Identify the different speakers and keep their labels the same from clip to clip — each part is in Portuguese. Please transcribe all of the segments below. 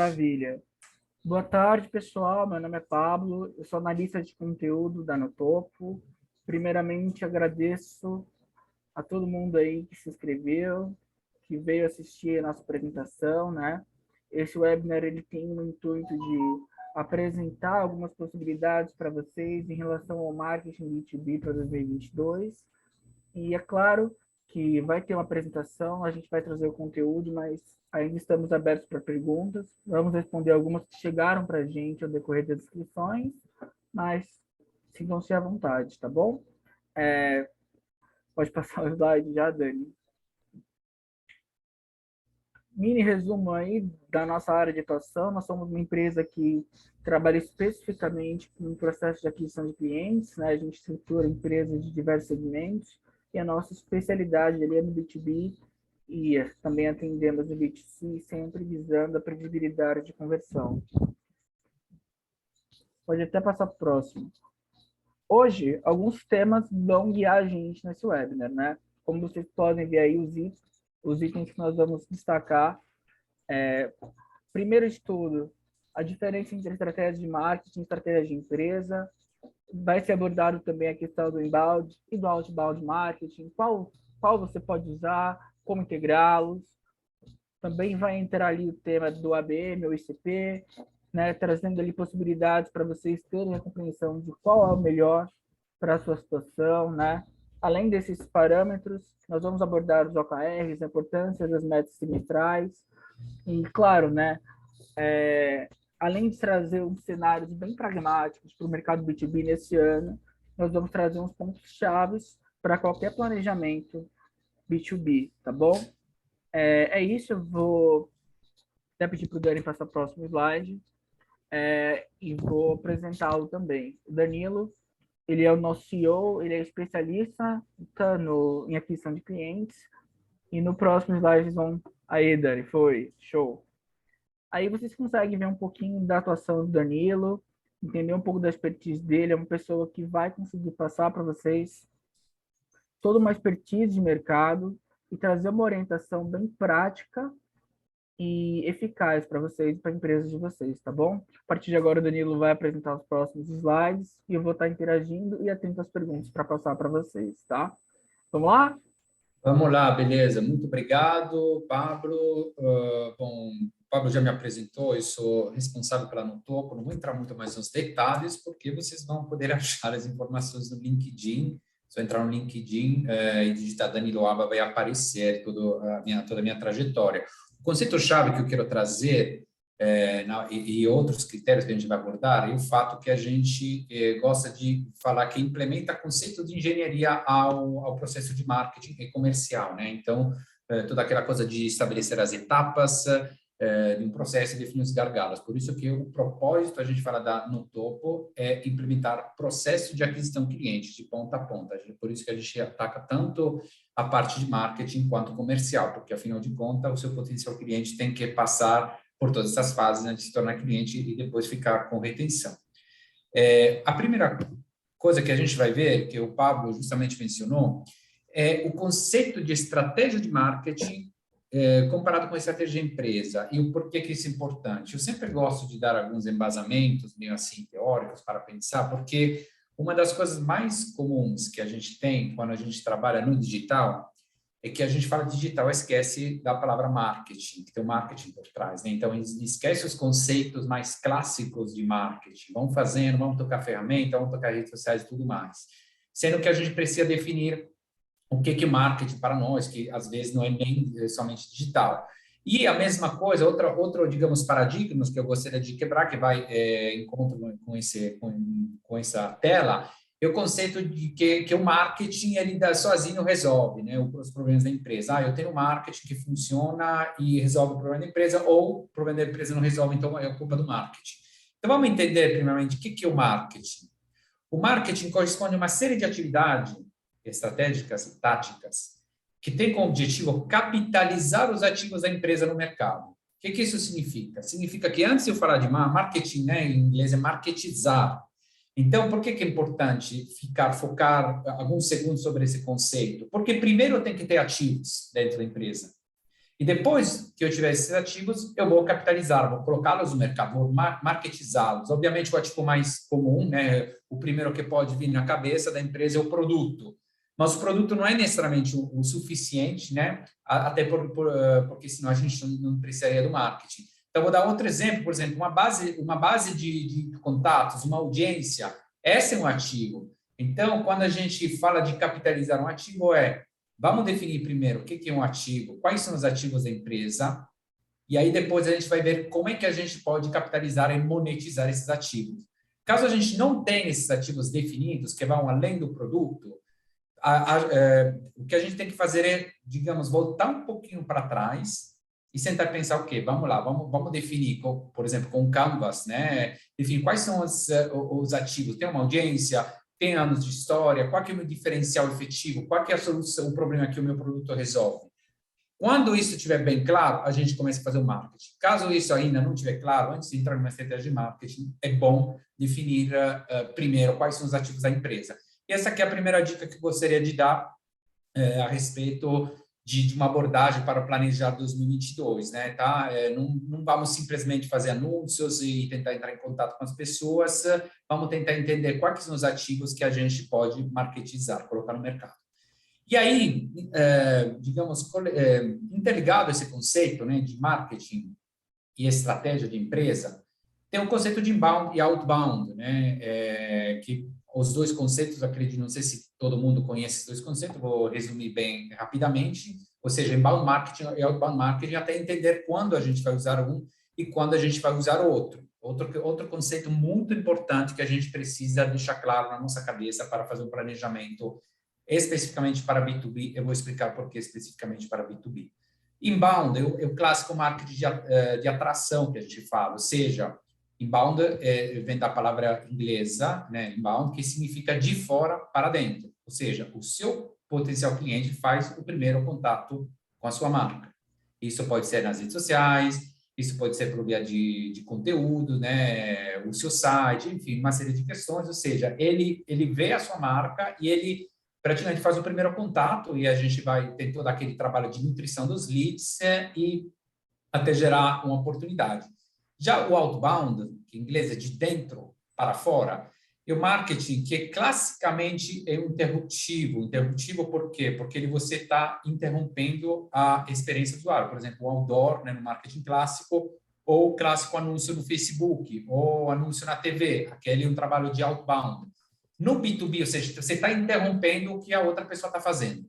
Speaker 1: Maravilha. Boa tarde, pessoal. Meu nome é Pablo, eu sou analista de conteúdo da Notopo. Primeiramente, agradeço a todo mundo aí que se inscreveu, que veio assistir a nossa apresentação, né? Esse webinar ele tem o intuito de apresentar algumas possibilidades para vocês em relação ao marketing B2B para 2022. E é claro que vai ter uma apresentação, a gente vai trazer o conteúdo, mas ainda estamos abertos para perguntas. Vamos responder algumas que chegaram para a gente ao decorrer das inscrições, mas sintam-se à vontade, tá bom? Pode passar o slide já, Dani. Mini resumo aí da nossa área de atuação. Nós somos uma empresa que trabalha especificamente com o processo de aquisição de clientes, né? A gente estrutura empresas de diversos segmentos e a nossa especialidade ali é no B2B e também atendemos no B2C, sempre visando a previsibilidade de conversão. Pode até passar para o próximo. Hoje, alguns temas vão guiar a gente nesse webinar, né? Como vocês podem ver aí, os itens que nós vamos destacar. Primeiro de tudo, a diferença entre estratégia de marketing e estratégia de empresa. Vai ser abordado também a questão do inbound e do outbound marketing, qual você pode usar, como integrá-los. Também vai entrar ali o tema do ABM ou ICP, né, trazendo ali possibilidades para vocês terem a compreensão de qual é o melhor para a sua situação, né? Além desses parâmetros, nós vamos abordar os OKRs, a importância das metas semestrais e, claro, né, além de trazer uns cenários bem pragmáticos para o mercado B2B nesse ano, nós vamos trazer uns pontos chaves para qualquer planejamento B2B, tá bom? É isso, eu vou até pedir para o Dani passar o próximo slide e vou apresentá-lo também. O Danilo, ele é o nosso CEO, ele é especialista em aquisição de clientes, e no próximo slide vão... Aí, Dani, foi, show. Aí vocês conseguem ver um pouquinho da atuação do Danilo, entender um pouco da expertise dele, é uma pessoa que vai conseguir passar para vocês toda uma expertise de mercado e trazer uma orientação bem prática e eficaz para vocês e para a empresa de vocês, tá bom? A partir de agora, o Danilo vai apresentar os próximos slides e eu vou estar interagindo e atento às perguntas para passar para vocês, tá? Vamos lá?
Speaker 2: Vamos lá, beleza. Muito obrigado, Pablo. Bom, o Pablo já me apresentou, eu sou responsável pela Notopo, não vou entrar muito mais nos detalhes, porque vocês vão poder achar as informações no LinkedIn. Se eu entrar no LinkedIn e digitar Danilo Aba, vai aparecer toda a minha trajetória. O conceito-chave que eu quero trazer e outros critérios que a gente vai abordar, é o fato que a gente gosta de falar que implementa conceito de engenharia ao processo de marketing e comercial, né? Então, toda aquela coisa de estabelecer as etapas de um processo e definir os gargalos. Por isso que o propósito, a gente fala no topo, é implementar processo de aquisição cliente, de ponta a ponta. Por isso que a gente ataca tanto a parte de marketing quanto comercial, porque, afinal de contas, o seu potencial cliente tem que passar por todas essas fases antes de se tornar cliente e depois ficar com retenção. A primeira coisa que a gente vai ver, que o Pablo justamente mencionou, é o conceito de estratégia de marketing comparado com a estratégia de empresa e o porquê que isso é importante. Eu sempre gosto de dar alguns embasamentos, meio assim, teóricos, para pensar, porque uma das coisas mais comuns que a gente tem quando a gente trabalha no digital é que a gente fala digital, esquece da palavra marketing, que tem o marketing por trás, né? Então, esquece os conceitos mais clássicos de marketing. Vamos fazendo, vamos tocar ferramenta, vamos tocar redes sociais e tudo mais. Sendo que a gente precisa definir o que é marketing para nós, que às vezes não é nem somente digital. E a mesma coisa, outro digamos, paradigmas que eu gostaria de quebrar, que vai encontro com essa tela, é o conceito de que o marketing ele sozinho resolve, né, os problemas da empresa. Eu tenho um marketing que funciona e resolve o problema da empresa, ou o problema da empresa não resolve, então é culpa do marketing. Então, vamos entender, primeiramente, o que é o marketing. O marketing corresponde a uma série de atividades estratégicas e táticas que tem como objetivo capitalizar os ativos da empresa no mercado. O que isso significa? Significa que, antes de eu falar de marketing, né, em inglês é marketizar. Então, por que é importante focar alguns segundos sobre esse conceito? Porque primeiro tem que ter ativos dentro da empresa. E depois que eu tiver esses ativos, eu vou capitalizar, vou colocá-los no mercado, vou marketizá-los. Obviamente, o ativo mais comum, né, o primeiro que pode vir na cabeça da empresa é o produto. Mas o produto não é necessariamente o suficiente, né? Até porque senão a gente não precisaria do marketing. Então, vou dar outro exemplo, por exemplo, uma base de contatos, uma audiência, essa é um ativo. Então, quando a gente fala de capitalizar um ativo, vamos definir primeiro o que é um ativo, quais são os ativos da empresa, e aí depois a gente vai ver como é que a gente pode capitalizar e monetizar esses ativos. Caso a gente não tenha esses ativos definidos, que vão além do produto, o que a gente tem que fazer é, digamos, voltar um pouquinho para trás e sentar pensar o quê? Vamos lá, vamos definir, por exemplo, com o Canvas, né? Definir quais são os ativos. Tem uma audiência, tem anos de história, qual que é o meu diferencial efetivo, qual que é a solução, o problema que o meu produto resolve. Quando isso estiver bem claro, a gente começa a fazer o marketing. Caso isso ainda não estiver claro, antes de entrar numa estratégia de marketing, é bom definir primeiro quais são os ativos da empresa. E essa aqui é a primeira dica que eu gostaria de dar a respeito de uma abordagem para planejar 2022, né? Tá? Não vamos simplesmente fazer anúncios e tentar entrar em contato com as pessoas, vamos tentar entender quais são os ativos que a gente pode marketizar, colocar no mercado. E aí, digamos, interligado a esse conceito, né, de marketing e estratégia de empresa, tem o conceito de inbound e outbound, né, que os dois conceitos, acredito, não sei se todo mundo conhece esses dois conceitos, vou resumir bem rapidamente, ou seja, inbound marketing e outbound marketing, até entender quando a gente vai usar um e quando a gente vai usar o outro. Outro conceito muito importante que a gente precisa deixar claro na nossa cabeça para fazer um planejamento especificamente para B2B, eu vou explicar por que especificamente para B2B. Inbound é o clássico marketing de atração que a gente fala, ou seja, inbound vem da palavra inglesa, né, inbound, que significa de fora para dentro, ou seja, o seu potencial cliente faz o primeiro contato com a sua marca. Isso pode ser nas redes sociais, isso pode ser por via de conteúdo, né, o seu site, enfim, uma série de questões, ou seja, ele vê a sua marca e ele praticamente faz o primeiro contato e a gente vai ter todo aquele trabalho de nutrição dos leads e até gerar uma oportunidade. Já o outbound, que em inglês é de dentro para fora, é o marketing que classicamente é interruptivo. Interruptivo por quê? Porque você está interrompendo a experiência do usuário. Por exemplo, o outdoor, né, no marketing clássico, ou o clássico anúncio no Facebook, ou anúncio na TV. Aquele é um trabalho de outbound. No B2B, ou seja, você está interrompendo o que a outra pessoa está fazendo.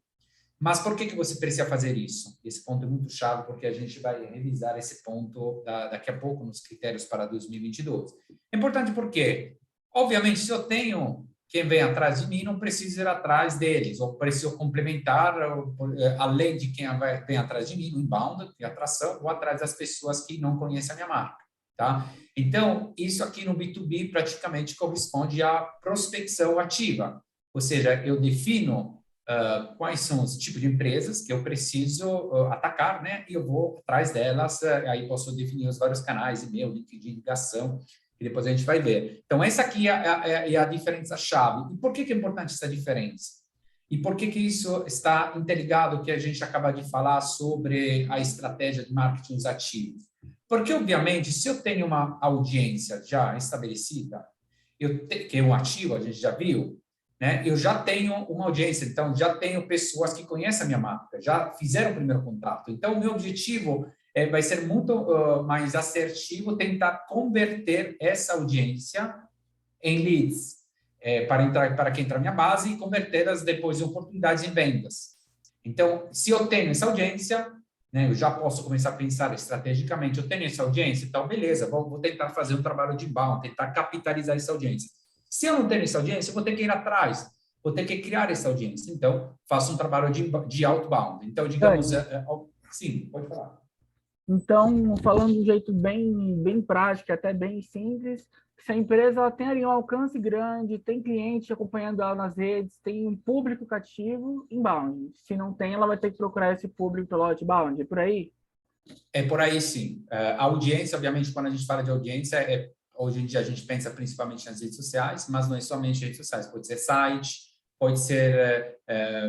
Speaker 2: Mas por que você precisa fazer isso? Esse ponto é muito chave, porque a gente vai revisar esse ponto daqui a pouco nos critérios para 2022. É importante porque, obviamente, se eu tenho quem vem atrás de mim, não preciso ir atrás deles, ou preciso complementar, além de quem vem atrás de mim, no inbound, de atração, ou atrás das pessoas que não conhecem a minha marca. Tá? Então, isso aqui no B2B praticamente corresponde à prospecção ativa, ou seja, eu defino quais são os tipos de empresas que eu preciso atacar, né? E eu vou atrás delas, aí posso definir os vários canais, e-mail, LinkedIn, ligação, e depois a gente vai ver. Então, essa aqui é a diferença-chave. E por que é importante essa diferença? E por que isso está interligado ao que a gente acaba de falar sobre a estratégia de marketing ativos? Porque, obviamente, se eu tenho uma audiência já estabelecida, que é um ativo, a gente já viu, né? Eu já tenho uma audiência, então já tenho pessoas que conhecem a minha marca, já fizeram o primeiro contrato. Então, o meu objetivo vai ser muito mais assertivo tentar converter essa audiência em leads, para quem entrar na minha base e convertê-las depois em oportunidades em vendas. Então, se eu tenho essa audiência, né, eu já posso começar a pensar estrategicamente, eu tenho essa audiência, então, beleza, vou tentar fazer um trabalho de inbound, tentar capitalizar essa audiência. Se eu não tenho essa audiência, eu vou ter que ir atrás, vou ter que criar essa audiência. Então, faço um trabalho de outbound. Então, digamos, sim, pode falar.
Speaker 1: Então, falando de um jeito bem prático, até bem simples, se a empresa ela tem ali um alcance grande, tem cliente acompanhando ela nas redes, tem um público cativo, inbound. Se não tem, ela vai ter que procurar esse público pelo outbound. É por aí?
Speaker 2: É por aí, sim. A audiência, obviamente, quando a gente fala de audiência, hoje em dia a gente pensa principalmente nas redes sociais, mas não é somente redes sociais, pode ser site, pode ser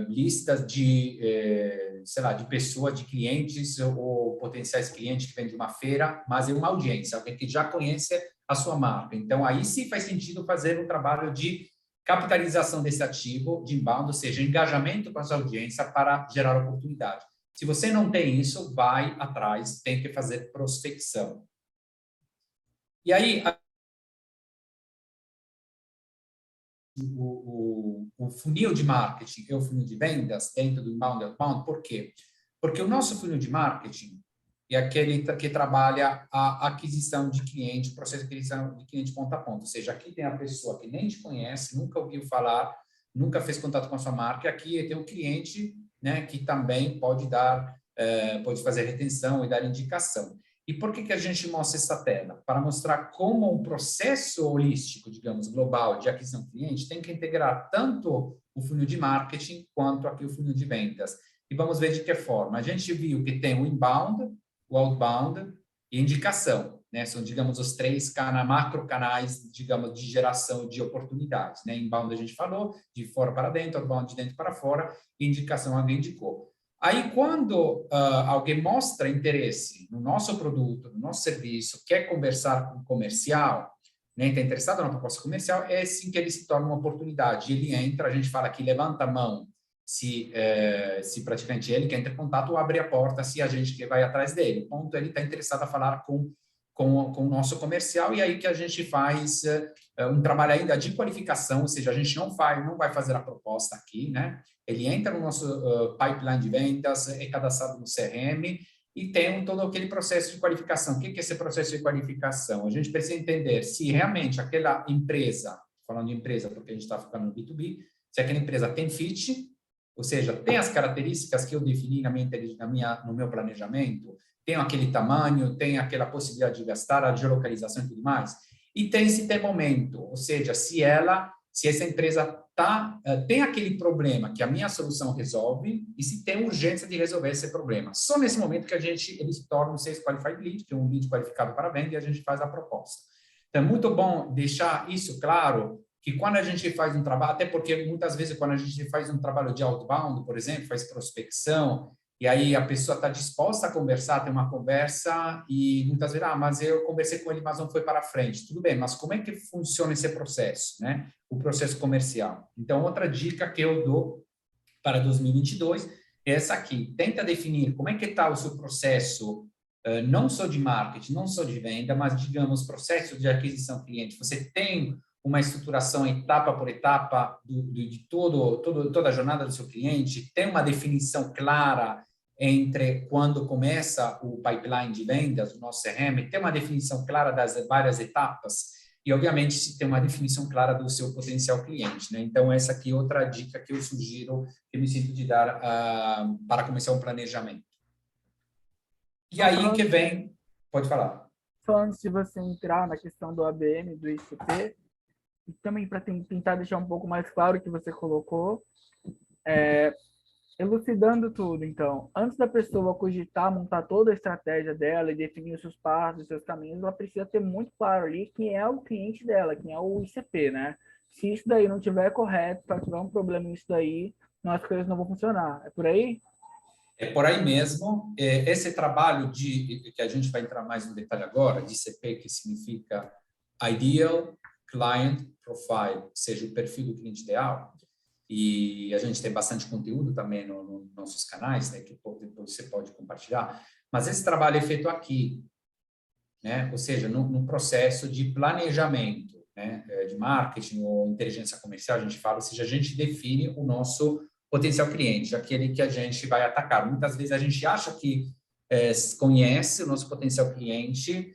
Speaker 2: listas de sei lá, de pessoa, de clientes ou potenciais clientes que vêm de uma feira, mas é uma audiência, alguém que já conhece a sua marca. Então, aí sim faz sentido fazer um trabalho de capitalização desse ativo de inbound, ou seja, engajamento com a sua audiência para gerar oportunidade. Se você não tem isso, vai atrás, tem que fazer prospecção. E aí, o funil de marketing e o funil de vendas dentro do inbound e outbound, por quê? Porque o nosso funil de marketing é aquele que trabalha a aquisição de cliente, o processo de aquisição de cliente ponto a ponto. Ou seja, aqui tem a pessoa que nem te conhece, nunca ouviu falar, nunca fez contato com a sua marca, e aqui tem o cliente, né, que também pode dar, pode fazer retenção e dar indicação. E por que a gente mostra essa tela? Para mostrar como um processo holístico, digamos, global de aquisição de cliente tem que integrar tanto o funil de marketing quanto aqui o funil de vendas. E vamos ver de que forma. A gente viu que tem o inbound, o outbound e indicação, né? São, digamos, os três macro canais, digamos, de geração de oportunidades, né? Inbound a gente falou, de fora para dentro, outbound de dentro para fora, e indicação alguém indicou. Aí, quando alguém mostra interesse no nosso produto, no nosso serviço, quer conversar com o comercial, né, está interessado na proposta comercial, é assim que ele se torna uma oportunidade. Ele entra, a gente fala que levanta a mão, se praticamente ele quer entrar em contato ou abre a porta se a gente que vai atrás dele. O ponto, ele está interessado a falar com o nosso comercial, e aí que a gente faz um trabalho ainda de qualificação, ou seja, a gente não vai fazer a proposta aqui, né? Ele entra no nosso pipeline de vendas, é cadastrado no CRM e tem todo aquele processo de qualificação. O que é esse processo de qualificação? A gente precisa entender se realmente aquela empresa, falando de empresa porque a gente está ficando no B2B, se aquela empresa tem fit, ou seja, tem as características que eu defini no meu planejamento, tem aquele tamanho, tem aquela possibilidade de gastar, a geolocalização e tudo mais, e tem se tem momento, ou seja, se essa empresa tem aquele problema que a minha solução resolve e se tem urgência de resolver esse problema. Só nesse momento que ele se torna um Sales Qualified Lead, que é um lead qualificado para venda, e a gente faz a proposta. Então, é muito bom deixar isso claro, que quando a gente faz um trabalho, até porque muitas vezes quando a gente faz um trabalho de outbound, por exemplo, faz prospecção, e aí a pessoa está disposta a conversar, tem uma conversa, e muitas vezes, mas eu conversei com ele, mas não foi para frente. Tudo bem, mas como é que funciona esse processo, né? O processo comercial. Então, outra dica que eu dou para 2022 é essa aqui. Tenta definir como é que está o seu processo, não só de marketing, não só de venda, mas, digamos, processo de aquisição cliente. Você tem uma estruturação etapa por etapa de toda a jornada do seu cliente, tem uma definição clara entre quando começa o pipeline de vendas, o nosso CRM, tem uma definição clara das várias etapas e, obviamente, se tem uma definição clara do seu potencial cliente, né? Então, essa aqui é outra dica que eu sugiro, que eu me sinto de dar para começar um planejamento. E aí que vem... Pode falar.
Speaker 1: Só antes de você entrar na questão do ABM, do ICP, e também para tentar deixar um pouco mais claro o que você colocou, elucidando tudo, então, antes da pessoa cogitar, montar toda a estratégia dela e definir os seus passos, os seus caminhos, ela precisa ter muito claro ali quem é o cliente dela, quem é o ICP, né? Se isso daí não tiver correto, se tiver um problema nisso daí, as coisas não vão funcionar. É por aí?
Speaker 2: É por aí mesmo. Esse trabalho que a gente vai entrar mais no detalhe agora, de ICP, que significa Ideal Client Profile, ou seja, o perfil do cliente ideal, e a gente tem bastante conteúdo também nos nossos canais, né, que depois você pode compartilhar, mas esse trabalho é feito aqui, né, ou seja, no processo de planejamento, né, de marketing ou inteligência comercial, a gente fala, ou seja, a gente define o nosso potencial cliente, aquele que a gente vai atacar. Muitas vezes a gente acha que conhece o nosso potencial cliente,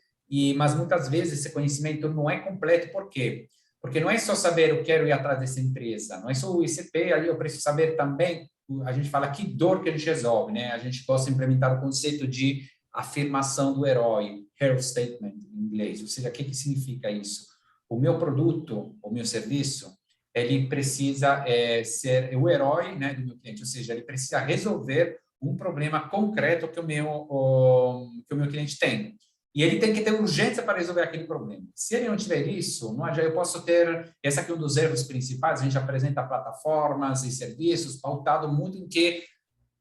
Speaker 2: mas muitas vezes esse conhecimento não é completo. Por quê? Porque não é só saber eu quero ir atrás dessa empresa, não é só o ICP, aí eu preciso saber também, a gente fala que dor que a gente resolve, né? A gente possa implementar o conceito de afirmação do herói, hero statement em inglês, ou seja, o que significa isso? O meu produto, o meu serviço, ele precisa ser o herói, né, do meu cliente, ou seja, ele precisa resolver um problema concreto que o meu cliente tem. E ele tem que ter urgência para resolver aquele problema. Se ele não tiver isso, eu posso ter... Esse aqui é um dos erros principais. A gente apresenta plataformas e serviços pautado muito em que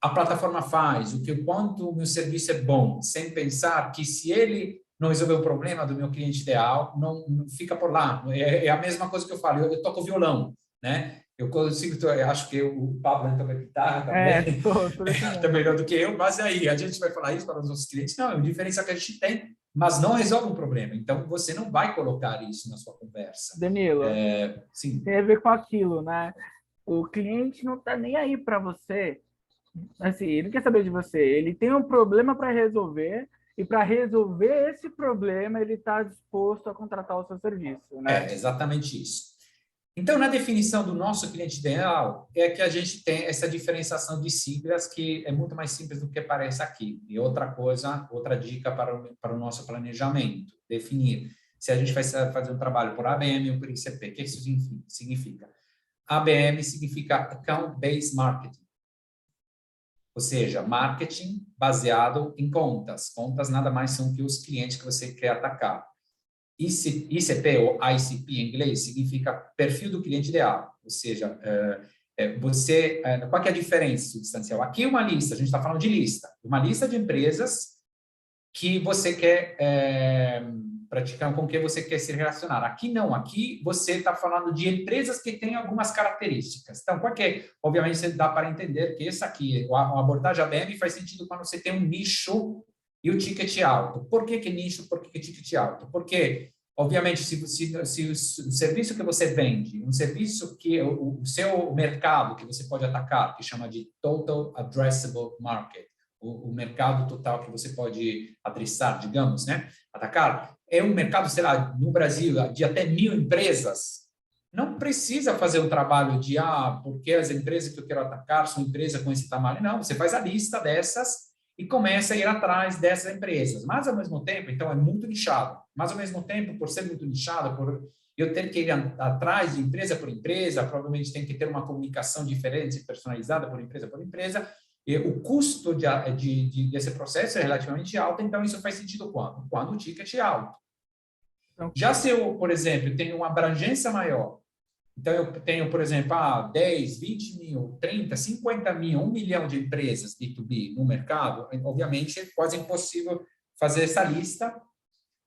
Speaker 2: a plataforma faz, o quanto o meu serviço é bom, sem pensar que se ele não resolver o problema do meu cliente ideal, não fica por lá. É a mesma coisa que eu falo, eu toco violão, né? Eu consigo, eu acho que o Pablo toca guitarra também,
Speaker 1: Tô desse
Speaker 2: tá
Speaker 1: mundo.
Speaker 2: melhor do que eu, mas aí a gente vai falar isso para os nossos clientes, não, é uma diferença que a gente tem, mas não resolve um problema. Então, você não vai colocar isso na sua conversa.
Speaker 1: Danilo,
Speaker 2: Sim.
Speaker 1: tem a ver com aquilo, né? O cliente não tá nem aí para você. Assim, ele não quer saber de você. Ele tem um problema para resolver e para resolver esse problema ele está disposto a contratar o seu serviço, né?
Speaker 2: É exatamente isso. Então, na definição do nosso cliente ideal, é que a gente tem essa diferenciação de siglas que é muito mais simples do que parece aqui. E outra coisa, outra dica para o nosso planejamento, definir se a gente vai fazer um trabalho por ABM ou por ICP. O que isso significa? ABM significa Account Based Marketing, ou seja, marketing baseado em contas. Contas nada mais são que os clientes que você quer atacar. ICP, ou ICP em inglês, significa perfil do cliente ideal. Ou seja, qual que é a diferença substancial? Aqui é uma lista, a gente está falando de lista. Uma lista de empresas que você quer praticar, com que você quer se relacionar. Aqui não, aqui você está falando de empresas que têm algumas características. Então, qual que é? Obviamente, você dá para entender que essa aqui, a abordagem ABM faz sentido quando você tem um nicho e o ticket alto. Por que nicho? Por que ticket alto? Porque, obviamente, se o serviço que você vende, um serviço que o seu mercado que você pode atacar, que chama de Total Addressable Market, o mercado total que você pode adressar, digamos, né? Atacar, é um mercado, sei lá, no Brasil, de até 1.000 empresas. Não precisa fazer um trabalho de, porque as empresas que eu quero atacar são empresas com esse tamanho. Não, você faz a lista dessas e começa a ir atrás dessas empresas. Mas, ao mesmo tempo, então, é muito nichado. Mas, ao mesmo tempo, por ser muito nichado, por eu ter que ir atrás de empresa por empresa, provavelmente tem que ter uma comunicação diferente, personalizada por empresa, e o custo desse processo é relativamente alto, então isso faz sentido quando? Quando o ticket é alto.
Speaker 1: Então,
Speaker 2: Já se eu, por exemplo, tenho uma abrangência maior, então eu tenho, por exemplo, 10, 20 mil, 30, 50 mil, 1 milhão de empresas B2B no mercado, obviamente é quase impossível fazer essa lista.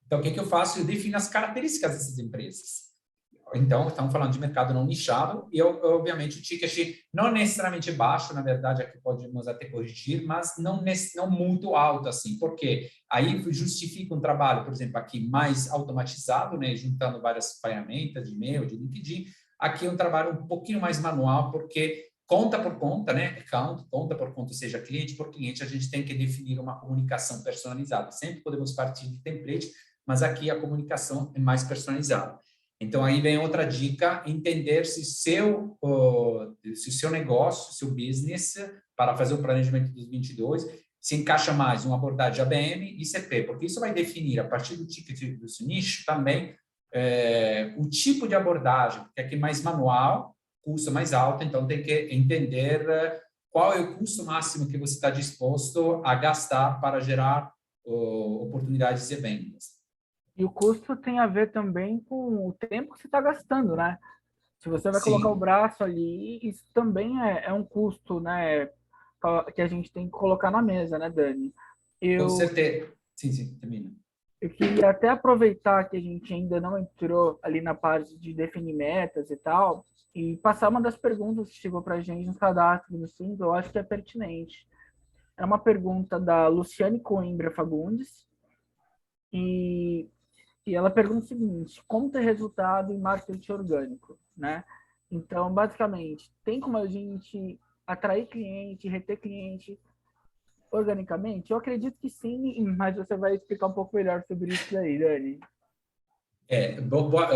Speaker 2: Então, o que eu faço? Eu defino as características dessas empresas. Então, estamos falando de mercado não nichado e, obviamente, o ticket não necessariamente baixo, na verdade, aqui podemos até corrigir, mas não muito alto assim, porque aí justifica um trabalho, por exemplo, aqui mais automatizado, né, juntando várias ferramentas de e-mail, de LinkedIn. Aqui é um trabalho um pouquinho mais manual, porque conta por conta, né, account, conta por conta, ou seja, cliente por cliente, a gente tem que definir uma comunicação personalizada. Sempre podemos partir de template, mas aqui a comunicação é mais personalizada. Então, aí vem outra dica, entender se o seu negócio, seu business, para fazer o planejamento dos 22, se encaixa mais uma abordagem ABM e CP, porque isso vai definir, a partir do ticket do seu nicho, também o tipo de abordagem, porque aqui é mais manual, custo mais alto, então tem que entender qual é o custo máximo que você está disposto a gastar para gerar oportunidades de vendas.
Speaker 1: e o custo tem a ver também com o tempo que você está gastando, né? Se você vai colocar o
Speaker 2: Sim,
Speaker 1: braço ali, isso também é um custo, né? Que a gente tem que colocar na mesa, né, Dani?
Speaker 2: com
Speaker 1: Eu,
Speaker 2: certeza. Sim, termina.
Speaker 1: eu queria até aproveitar que a gente ainda não entrou ali na parte de definir metas e tal, e passar uma das perguntas que chegou para a gente no cadastro do Simples, eu acho que é pertinente. É uma pergunta da Luciane Coimbra Fagundes, e ela pergunta o seguinte: como ter resultado em marketing orgânico, né? Então, basicamente, tem como a gente atrair cliente, reter cliente organicamente? Eu acredito que sim, mas você vai explicar um pouco melhor sobre isso aí, Dani.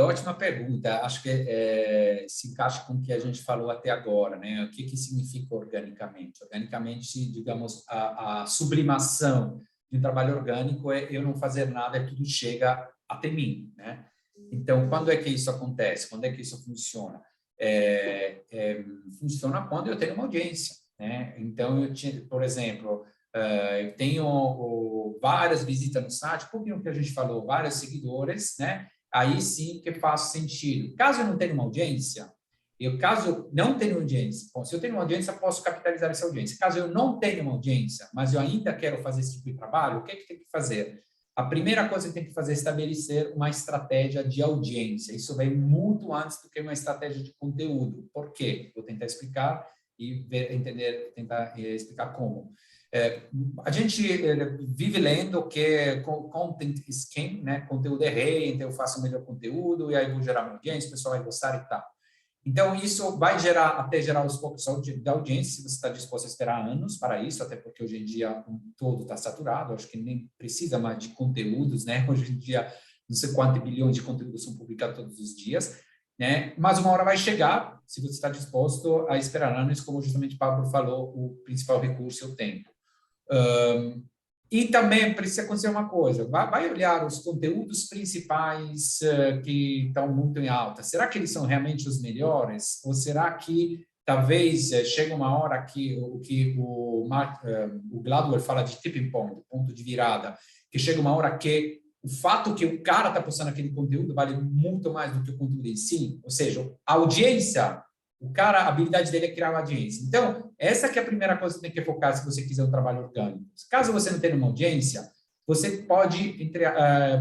Speaker 2: Ótima pergunta. Acho que se encaixa com o que a gente falou até agora, né? O que significa organicamente? Organicamente, digamos, a sublimação de um trabalho orgânico é eu não fazer nada, tudo chega até mim, né? Então, quando é que isso acontece? Quando é que isso funciona? Funciona quando eu tenho uma audiência, né? Então, por exemplo, eu tenho várias visitas no site, por que a gente falou, vários seguidores, né? Aí sim que faz sentido. Caso eu não tenha uma audiência, Eu, caso não tenha audiência, bom, se eu tenho uma audiência, posso capitalizar essa audiência. Caso eu não tenha uma audiência, mas eu ainda quero fazer esse tipo de trabalho, o que é que tem que fazer? A primeira coisa que tem que fazer é estabelecer uma estratégia de audiência. Isso vem muito antes do que uma estratégia de conteúdo. Por quê? Vou tentar explicar e tentar explicar como. A gente vive lendo que content is king, né? Conteúdo é rei, então eu faço o melhor conteúdo e aí vou gerar uma audiência, o pessoal vai gostar e tal. Então, isso vai até gerar os focos da audiência, se você está disposto a esperar anos para isso, até porque hoje em dia todo está saturado, acho que nem precisa mais de conteúdos, né? Hoje em dia, não sei quantos bilhões de conteúdos são publicados todos os dias, né? Mas uma hora vai chegar, se você está disposto a esperar anos, como justamente o Pablo falou, o principal recurso é o tempo. E também precisa acontecer uma coisa, vai olhar os conteúdos principais que estão muito em alta. Será que eles são realmente os melhores? Ou será que talvez chega uma hora que o Gladwell fala de tipping point, ponto de virada, que chega uma hora que o fato que o cara está postando aquele conteúdo vale muito mais do que o conteúdo em si, ou seja, a audiência, o cara, a habilidade dele é criar uma audiência. Então, essa que é a primeira coisa que você tem que focar se você quiser um trabalho orgânico. Caso você não tenha uma audiência, você pode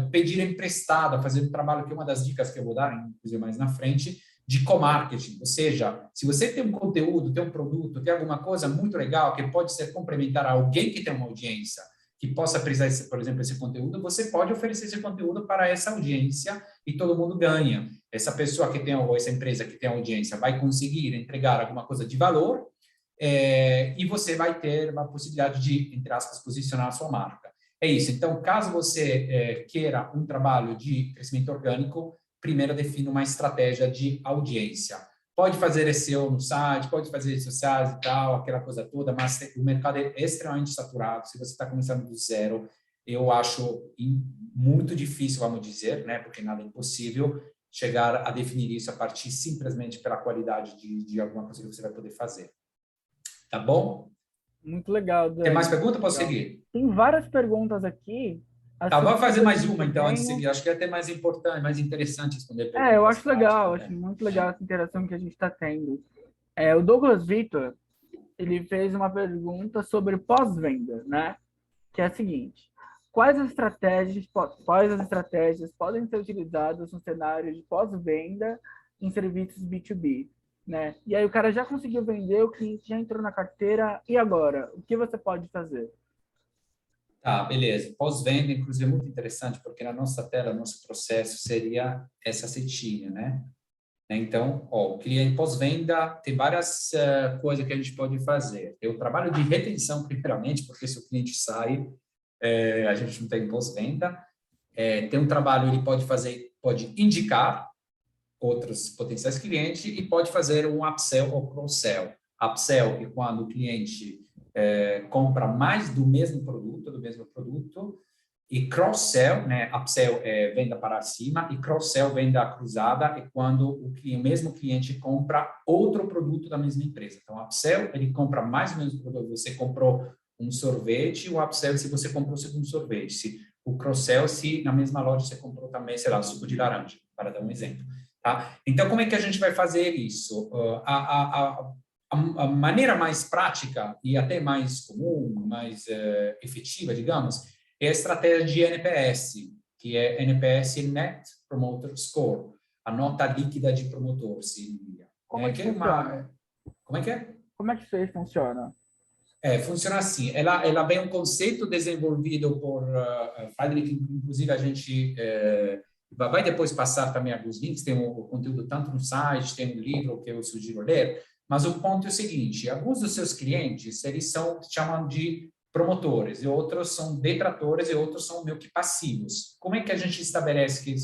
Speaker 2: pedir emprestada, fazer um trabalho que é uma das dicas que eu vou dar, inclusive mais na frente, de co-marketing. Ou seja, se você tem um conteúdo, tem um produto, tem alguma coisa muito legal que pode ser complementar a alguém que tem uma audiência, que possa precisar, por exemplo, esse conteúdo, você pode oferecer esse conteúdo para essa audiência e todo mundo ganha. Essa pessoa que tem, ou essa empresa que tem audiência vai conseguir entregar alguma coisa de valor e você vai ter uma possibilidade de, entre aspas, posicionar a sua marca. É isso. Então, caso você queira um trabalho de crescimento orgânico, primeiro defina uma estratégia de audiência. Pode fazer SEO no site, pode fazer redes sociais e tal, aquela coisa toda, mas o mercado é extremamente saturado. Se você está começando do zero, eu acho muito difícil, vamos dizer, né, porque nada é impossível, chegar a definir isso a partir simplesmente pela qualidade de alguma coisa que você vai poder fazer. Tá bom?
Speaker 1: Muito legal, Dani.
Speaker 2: Tem mais pergunta? Posso
Speaker 1: Legal.
Speaker 2: seguir?
Speaker 1: Tem várias perguntas aqui.
Speaker 2: Tá, vamos fazer mais uma, então, antes de
Speaker 1: tenho...
Speaker 2: seguir. Acho que é até mais importante, mais interessante responder perguntas.
Speaker 1: eu acho legal,
Speaker 2: práticas,
Speaker 1: acho muito legal essa interação que a gente está tendo. O Douglas Vitor, ele fez uma pergunta sobre pós-venda, né? Que é a seguinte: quais as estratégias podem ser utilizadas no cenário de pós-venda em serviços B2B, né? E aí o cara já conseguiu vender, o cliente já entrou na carteira, e agora? O que você pode fazer?
Speaker 2: Tá, beleza. Pós-venda, inclusive, é muito interessante, porque na nossa tela, nosso processo seria essa setinha, né? Então, o cliente pós-venda tem várias coisas que a gente pode fazer. Tem o trabalho de retenção, primeiramente, porque se o cliente sai, a gente não tem pós-venda. Tem um trabalho, ele pode indicar outros potenciais clientes e pode fazer um upsell ou cross-sell. Upsell é quando o cliente compra mais do mesmo produto, e cross-sell, né? Upsell é venda para cima e cross-sell, venda cruzada, é quando o mesmo cliente compra outro produto da mesma empresa. Então, upsell, ele compra mais do mesmo produto. Você comprou um sorvete, o upsell se você comprou o segundo sorvete. O cross-sell, se na mesma loja você comprou também, sei lá, suco de laranja, para dar um exemplo. Tá? Então, como é que a gente vai fazer isso? A maneira mais prática e até mais comum, mais efetiva, digamos, é a estratégia de NPS, que é NPS Net Promoter Score, a nota líquida de promotor, seria.
Speaker 1: Como é que funciona?
Speaker 2: Como é que é?
Speaker 1: Como é que isso aí funciona?
Speaker 2: Funciona assim. Ela vem um conceito desenvolvido por Friedrich, inclusive a gente vai depois passar também alguns links, tem o conteúdo tanto no site, tem um livro que eu sugiro ler, mas o ponto é o seguinte: alguns dos seus clientes, eles chamam de promotores, e outros são detratores, e outros são meio que passivos. Como é que a gente estabelece que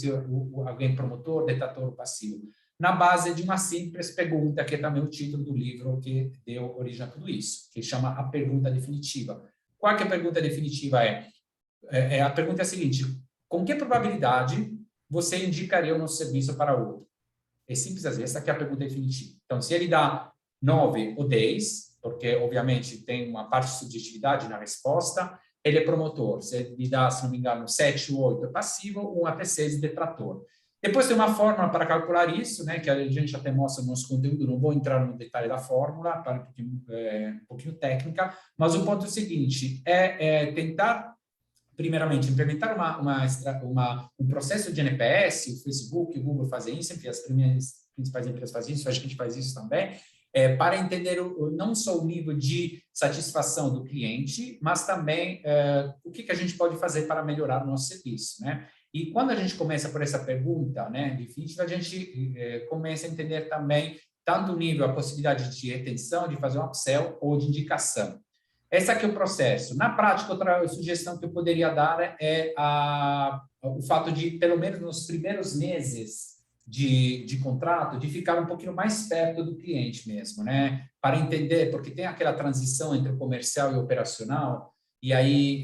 Speaker 2: alguém é promotor, detrator ou passivo? Na base de uma simples pergunta, que é também o título do livro que deu origem a tudo isso, que chama A Pergunta Definitiva. Qual que é a pergunta definitiva? A pergunta é a seguinte: com que probabilidade você indicaria o nosso serviço para outro? É simples assim, essa aqui é a pergunta definitiva. Então, se ele dá 9 ou 10, porque, obviamente, tem uma parte de subjetividade na resposta, ele é promotor. Se ele dá, se não me engano, 7 ou 8 é passivo, 1 até 6 é detrator. Depois tem uma fórmula para calcular isso, né, que a gente até mostra no nosso conteúdo, não vou entrar no detalhe da fórmula, para um pouquinho técnica, mas o ponto é o seguinte, tentar, primeiramente, implementar um processo de NPS, o Facebook, o Google fazem isso, enfim, as principais empresas fazem isso, a gente faz isso também, para entender não só o nível de satisfação do cliente, mas também o que a gente pode fazer para melhorar o nosso serviço, né? E quando a gente começa por essa pergunta, né, difícil, a gente começa a entender também tanto o nível, a possibilidade de retenção, de fazer um upsell ou de indicação. Esse aqui é o processo. Na prática, outra sugestão que eu poderia dar é o fato de, pelo menos nos primeiros meses de contrato, de ficar um pouquinho mais perto do cliente mesmo, né? Para entender, porque tem aquela transição entre o comercial e o operacional, e aí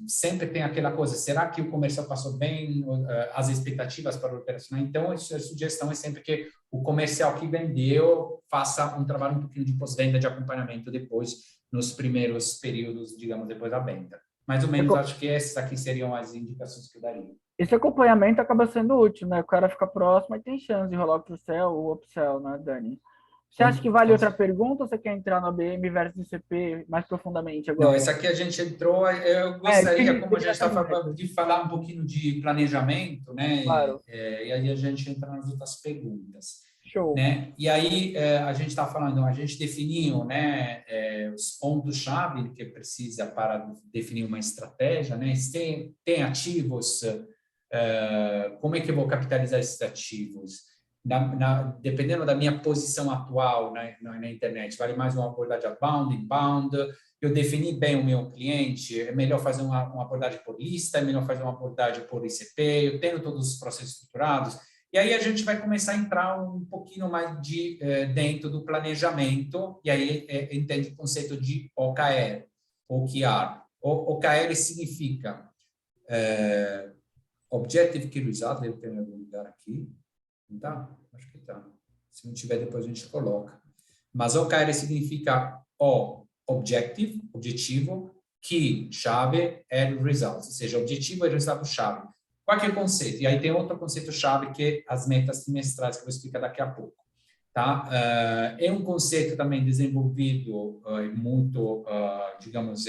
Speaker 2: sempre tem aquela coisa, será que o comercial passou bem as expectativas para o operacional? Então, a sugestão é sempre que o comercial que vendeu faça um trabalho um pouquinho de pós-venda, de acompanhamento depois, nos primeiros períodos, digamos, depois da venda. Mais ou menos, acho que essas aqui seriam as indicações que eu daria.
Speaker 1: Esse acompanhamento acaba sendo útil, né? O cara fica próximo e tem chance de rolar o cross-sell ou upsell, né, Dani? Você acha que vale outra pergunta ou você quer entrar no ABM versus ICP mais profundamente agora?
Speaker 2: Não, essa aqui a gente entrou, eu gostaria, como a gente está falando, de falar um pouquinho de planejamento, né?
Speaker 1: Claro.
Speaker 2: E aí a gente entra nas outras perguntas.
Speaker 1: Show.
Speaker 2: Né? E aí a gente está falando, a gente definiu, né, os pontos-chave que precisa para definir uma estratégia, né? Se tem ativos, como é que eu vou capitalizar esses ativos? Dependendo da minha posição atual na internet, vale mais uma abordagem outbound, inbound, eu defini bem o meu cliente, é melhor fazer uma abordagem por lista, é melhor fazer uma abordagem por ICP, eu tenho todos os processos estruturados, e aí a gente vai começar a entrar um pouquinho mais dentro do planejamento, e aí entende o conceito de OKR. OKR significa Objective Key Result, eu tenho em algum lugar aqui, não tá? Acho que tá. Se não tiver, depois a gente coloca. Mas OKR significa objective, objetivo, key, chave, and results, ou seja, objetivo e resultado-chave. Qual que é o conceito? E aí tem outro conceito-chave que é as metas trimestrais, que eu vou explicar daqui a pouco. Tá? É um conceito também desenvolvido muito, digamos,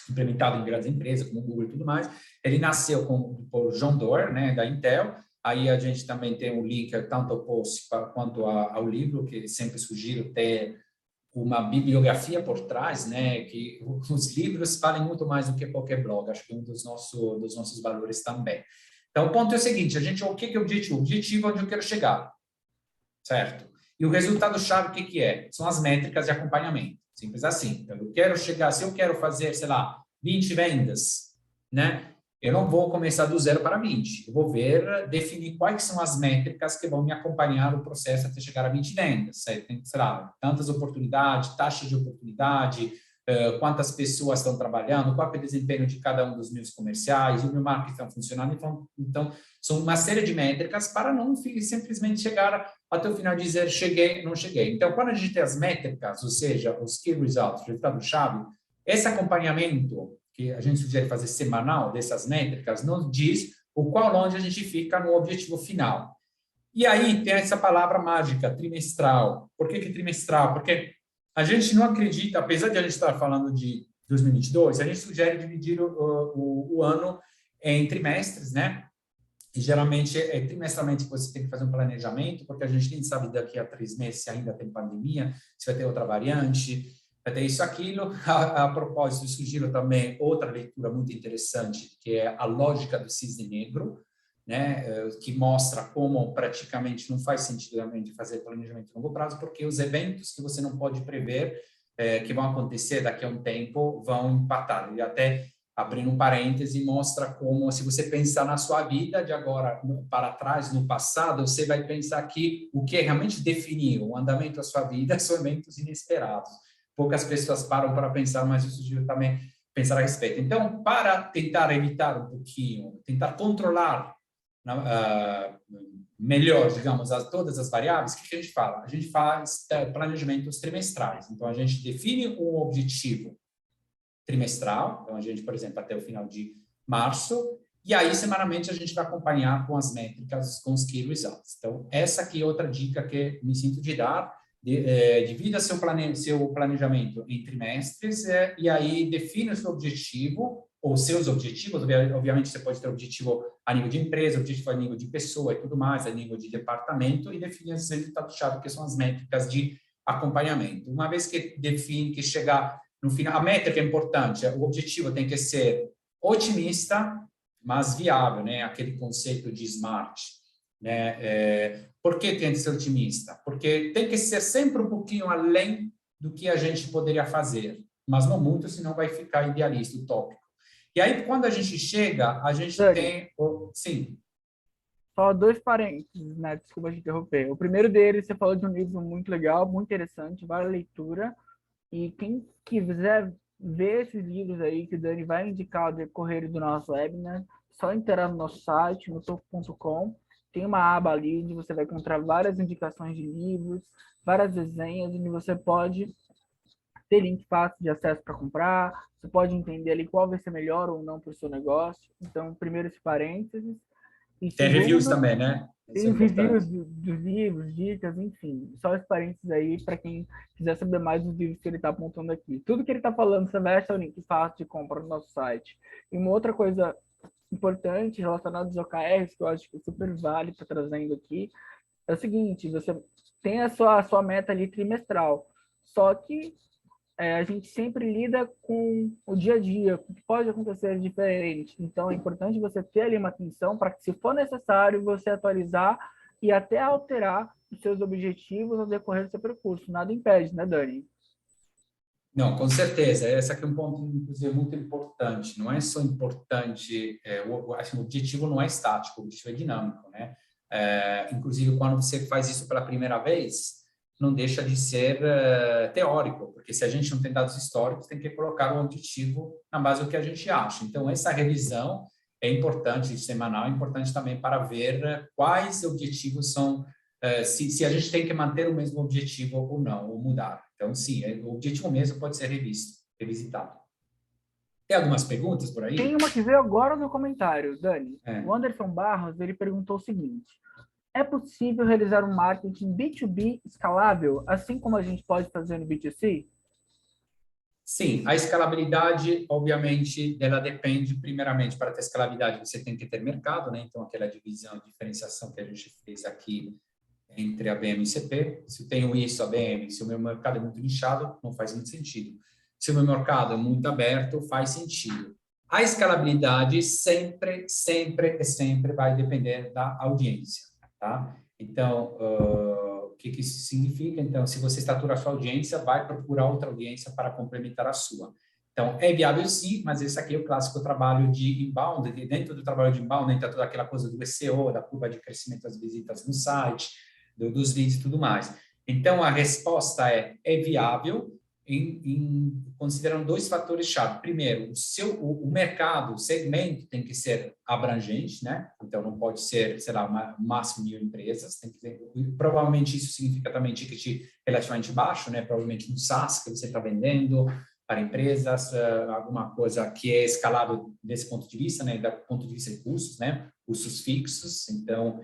Speaker 2: implementado em grandes empresas, como o Google e tudo mais. Ele nasceu por John Doerr, né, da Intel. Aí a gente também tem um link tanto ao post quanto ao livro, que sempre sugiro ter uma bibliografia por trás, né, que os livros valem muito mais do que qualquer blog, acho que é um dos nossos valores também. Então, o ponto é o seguinte, o que é o objetivo? O objetivo é onde eu quero chegar, certo? E o resultado-chave, o que é? São as métricas de acompanhamento, simples assim. Então, eu quero chegar, se eu quero fazer, sei lá, 20 vendas, né, eu não vou começar do 0 para 20. Eu vou definir quais são as métricas que vão me acompanhar no processo até chegar a 20 vendas. Tem, sei lá, tantas oportunidades, taxa de oportunidade, quantas pessoas estão trabalhando, qual é o desempenho de cada um dos meus comerciais, o meu marketing está funcionando. Então, são uma série de métricas para não simplesmente chegar até o final e dizer cheguei, não cheguei. Então, quando a gente tem as métricas, ou seja, os key results, resultado-chave, esse acompanhamento que a gente sugere fazer semanal dessas métricas, nos diz o qual longe a gente fica no objetivo final. E aí tem essa palavra mágica, trimestral. Por que trimestral? Porque a gente não acredita, apesar de a gente estar falando de 2022, a gente sugere dividir o ano em trimestres, né? E geralmente trimestralmente você tem que fazer um planejamento, porque a gente nem sabe daqui a 3 meses se ainda tem pandemia, se vai ter outra variante, vai ter isso, aquilo. A propósito, sugiro também outra leitura muito interessante, que é a lógica do cisne negro, né, que mostra como praticamente não faz sentido realmente fazer planejamento a longo prazo, porque os eventos que você não pode prever, que vão acontecer daqui a um tempo, vão impactar. E até, abrindo um parêntese, mostra como, se você pensar na sua vida de agora para trás, no passado, você vai pensar que o que realmente definiu o andamento da sua vida são eventos inesperados. Poucas pessoas param para pensar, mas eu sugiro também pensar a respeito. Então, para tentar evitar um pouquinho, tentar controlar melhor, digamos, todas as variáveis, o que a gente fala? A gente faz planejamentos trimestrais. Então, a gente define um objetivo trimestral. Então, a gente, por exemplo, até o final de março, E aí, semanalmente, a gente vai acompanhar com as métricas, com os key results. Então, essa aqui é outra dica que me sinto de dar. Divida seu planejamento em trimestres e aí define o seu objetivo, ou seus objetivos. Obviamente, você pode ter objetivo a nível de empresa, objetivo a nível de pessoa e tudo mais, a nível de departamento, e definir os resultados-chave, que são as métricas de acompanhamento. Uma vez que define, que chegar no final, a métrica é importante, o objetivo tem que ser otimista, mas viável, né? Aquele conceito de SMART, né? Por que tem que ser otimista? Porque tem que ser sempre um pouquinho além do que a gente poderia fazer, mas não muito, senão vai ficar idealista, utópico. E aí, quando a gente chega, a gente
Speaker 1: Dani,
Speaker 2: tem... Sim.
Speaker 1: só 2 parênteses, né? Desculpa te interromper. O primeiro deles, você falou de um livro muito legal, muito interessante, vale a leitura. E quem quiser ver esses livros aí que o Dani vai indicar ao decorrer do nosso webinar, só entrar no nosso site, no topo.com. Tem uma aba ali onde você vai encontrar várias indicações de livros, várias resenhas, onde você pode ter link fácil de acesso para comprar, você pode entender ali qual vai ser melhor ou não para o seu negócio. Então, primeiro esse parênteses. E
Speaker 2: Tem reviews
Speaker 1: segundo,
Speaker 2: também, né? Isso
Speaker 1: tem
Speaker 2: é
Speaker 1: os reviews
Speaker 2: importante.
Speaker 1: dos livros, dicas, enfim. Só os parênteses aí para quem quiser saber mais dos livros que ele está apontando aqui. Tudo que ele está falando, você vai achar o link fácil de compra no nosso site. E uma outra coisa importante relacionada aos OKRs, que eu acho que é super vale estar trazendo aqui, é o seguinte, você tem a sua meta ali trimestral, só que a gente sempre lida com o dia a dia, o que pode acontecer diferente. Então, é importante você ter ali uma atenção para que, se for necessário, você atualizar e até alterar os seus objetivos ao decorrer do seu percurso. Nada impede, né, Dani?
Speaker 2: Não, com certeza. Esse aqui é um ponto, inclusive, muito importante. Não é só importante, assim, o objetivo não é estático, o objetivo é dinâmico, né? Inclusive, quando você faz isso pela primeira vez, não deixa de ser teórico, porque se a gente não tem dados históricos, tem que colocar o objetivo na base do que a gente acha. Então, essa revisão é importante, semanal, é importante também para ver quais objetivos são se a gente tem que manter o mesmo objetivo ou não, ou mudar. Então, sim, o objetivo mesmo pode ser revisto, revisitado. Tem algumas perguntas por
Speaker 1: Tem
Speaker 2: aí?
Speaker 1: uma que veio agora no comentário, Dani.
Speaker 2: É.
Speaker 1: O Anderson Barros, ele perguntou o seguinte: é possível realizar um marketing B2B escalável, assim como a gente pode fazer no B2C?
Speaker 2: Sim, a escalabilidade, obviamente, ela depende, primeiramente, para ter escalabilidade, você tem que ter mercado, né? Então, aquela divisão, diferenciação que a gente fez aqui entre a BM e CP. Se eu tenho isso, a BM, se o meu mercado é muito nichado, não faz muito sentido. Se o meu mercado é muito aberto, faz sentido. A escalabilidade sempre, sempre e sempre vai depender da audiência, tá? Então, o que isso significa? Então, se você estatura a sua audiência, vai procurar outra audiência para complementar a sua. Então, é viável sim, mas esse aqui é o clássico trabalho de inbound. Dentro do trabalho de inbound, entra toda aquela coisa do SEO, da curva de crescimento das visitas no site, dos leads e tudo mais. Então, a resposta é viável, considerando 2 fatores-chave. Primeiro, o mercado, o segmento tem que ser abrangente, né? Então, não pode ser, sei lá, máximo 1.000 empresas. Tem que ter, provavelmente, isso significa também ticket relativamente baixo, né? Provavelmente no SaaS que você está vendendo para empresas, alguma coisa que é escalável desse ponto de vista, né? Do ponto de vista de custos, né? Custos fixos. Então,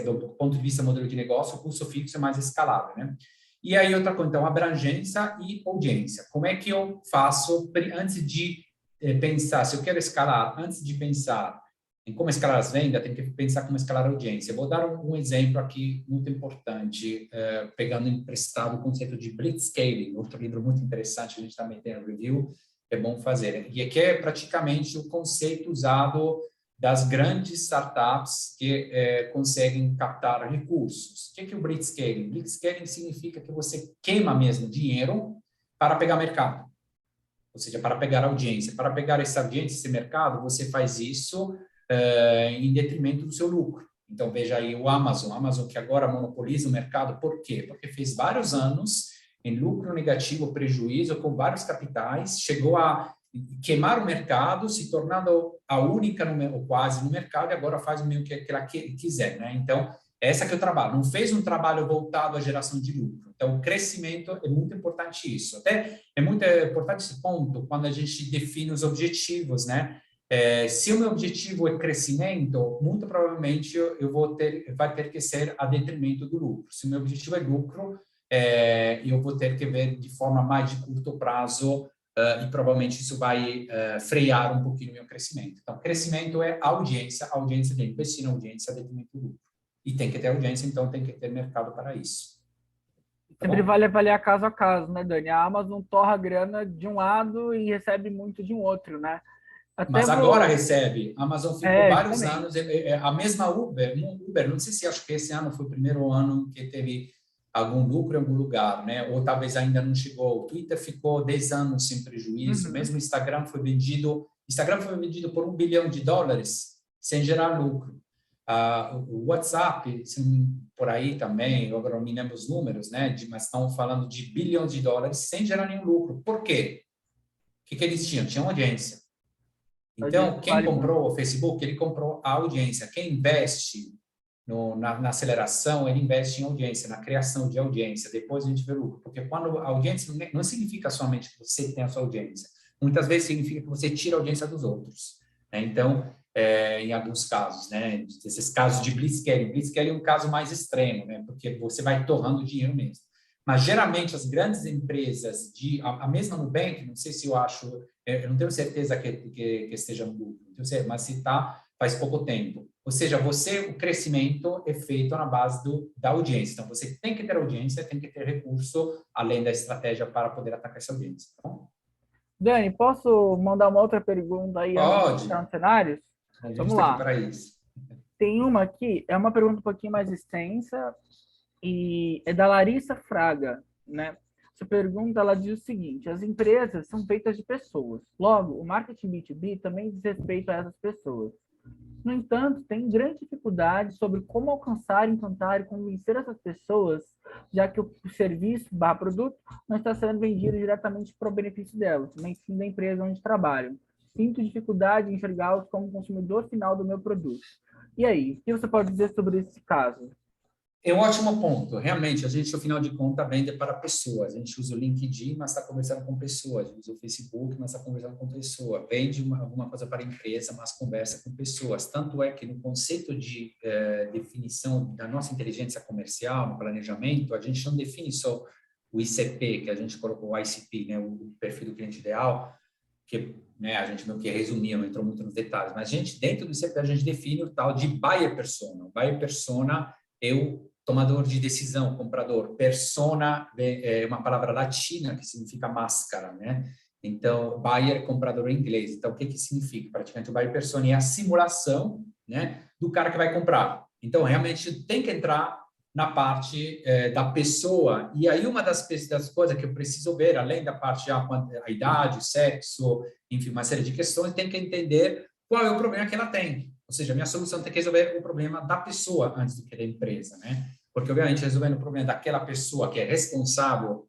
Speaker 2: do ponto de vista do modelo de negócio, o custo fixo é mais escalável, né? E aí, outra coisa, então, abrangência e audiência. Como é que eu faço, antes de pensar, se eu quero escalar, antes de pensar em como escalar as vendas, tem que pensar como escalar a audiência. Eu vou dar um exemplo aqui muito importante, pegando emprestado o conceito de Blitzscaling, outro livro muito interessante, a gente também tem no review, é bom fazer. E aqui é praticamente o conceito usado das grandes startups que conseguem captar recursos. O que é o Blitzscaling? Blitzscaling significa que você queima mesmo dinheiro para pegar mercado, ou seja, para pegar audiência. Para pegar essa audiência, esse mercado, você faz isso em detrimento do seu lucro. Então, veja aí o Amazon que agora monopoliza o mercado. Por quê? Porque fez vários anos em lucro negativo, prejuízo, com vários capitais, chegou a queimar o mercado, se tornando a única, ou quase, no mercado, e agora faz o meio que ela quiser, né? Então, essa que é o trabalho. Não fez um trabalho voltado à geração de lucro. Então, o crescimento é muito importante isso. Até é muito importante esse ponto quando a gente define os objetivos, né? Se o meu objetivo é crescimento, muito provavelmente vai ter que ser a detrimento do lucro. Se o meu objetivo é lucro, eu vou ter que ver de forma mais de curto prazo e provavelmente isso vai frear um pouquinho o meu crescimento. Então, crescimento é a audiência tem que investir na audiência a detrimento do lucro. E tem que ter audiência, então tem que ter mercado para isso. Tá
Speaker 1: Sempre
Speaker 2: bom?
Speaker 1: vale avaliar caso a caso, né, Dani? A Amazon torra grana de um lado e recebe muito de um outro, né? Até
Speaker 2: Mas agora
Speaker 1: vou...
Speaker 2: recebe. A Amazon ficou vários
Speaker 1: justamente.
Speaker 2: anos, a mesma Uber, não sei se acho que esse ano foi o primeiro ano que teve algum lucro em algum lugar, né? Ou talvez ainda não chegou. O Twitter ficou 10 anos sem prejuízo,
Speaker 1: Uhum.
Speaker 2: mesmo o Instagram foi vendido por $1 bilhão sem gerar lucro. O WhatsApp, por aí também, eu agora não me lembro os números, né? Mas estão falando de bilhões de dólares sem gerar nenhum lucro. Por quê? O que eles tinham? Tinham audiência.
Speaker 1: A audiência
Speaker 2: Então, quem
Speaker 1: vale muito.
Speaker 2: comprou o Facebook, ele comprou a audiência. Quem investe na aceleração, ele investe em audiência, na criação de audiência. Depois a gente vê lucro. Porque quando a audiência não significa somente que você tem a sua audiência. Muitas vezes significa que você tira a audiência dos outros, né? Então, em alguns casos, né? Esses casos de blitzscaling. Blitzscaling é um caso mais extremo, né? Porque você vai torrando dinheiro mesmo. Mas, geralmente, as grandes empresas, a mesma Nubank, não sei se eu acho, eu não tenho certeza que esteja no lucro, mas se está, faz pouco tempo. Ou seja, o crescimento é feito na base da audiência. Então, você tem que ter audiência, tem que ter recurso, além da estratégia para poder atacar essa audiência. Tá bom?
Speaker 1: Dani, posso mandar uma outra pergunta aí antes de
Speaker 2: Pode,
Speaker 1: entrar nos cenários?
Speaker 2: a gente
Speaker 1: Vamos
Speaker 2: está aqui
Speaker 1: lá.
Speaker 2: para isso.
Speaker 1: Tem uma aqui, é uma pergunta um pouquinho mais extensa e é da Larissa Fraga, né? Essa pergunta, ela diz o seguinte: as empresas são feitas de pessoas. Logo, o marketing B2B também diz respeito a essas pessoas. No entanto, tem grande dificuldade sobre como alcançar, encantar e convencer essas pessoas, já que o serviço, produto, não está sendo vendido diretamente para o benefício delas, mas sim da empresa onde trabalham. Sinto dificuldade em enxergá-los como consumidor final do meu produto. E aí, o que você pode dizer sobre esse caso?
Speaker 2: É um ótimo ponto. Realmente, a gente, no final de contas, vende para pessoas. A gente usa o LinkedIn, mas está conversando com pessoas. Usa o Facebook, mas está conversando com pessoas. Vende alguma coisa para a empresa, mas conversa com pessoas. Tanto é que no conceito de definição da nossa inteligência comercial, no planejamento, a gente não define só o ICP, que a gente colocou o ICP, né, o perfil do cliente ideal, que, né, a gente meio que resumiu, não entrou muito nos detalhes, mas a gente, dentro do ICP, a gente define o tal de buyer persona. O buyer persona é o tomador de decisão, comprador. Persona é uma palavra latina que significa máscara, né? Então, buyer, comprador em inglês. Então, o que significa? Praticamente, o buyer persona é a simulação, né, do cara que vai comprar. Então, realmente, tem que entrar na parte da pessoa. E aí, uma das coisas que eu preciso ver, além da parte a idade, o sexo, enfim, uma série de questões, tem que entender qual é o problema que ela tem. Ou seja, a minha solução tem que resolver o problema da pessoa antes do que da empresa, né? Porque, obviamente, resolvendo o problema daquela pessoa que é responsável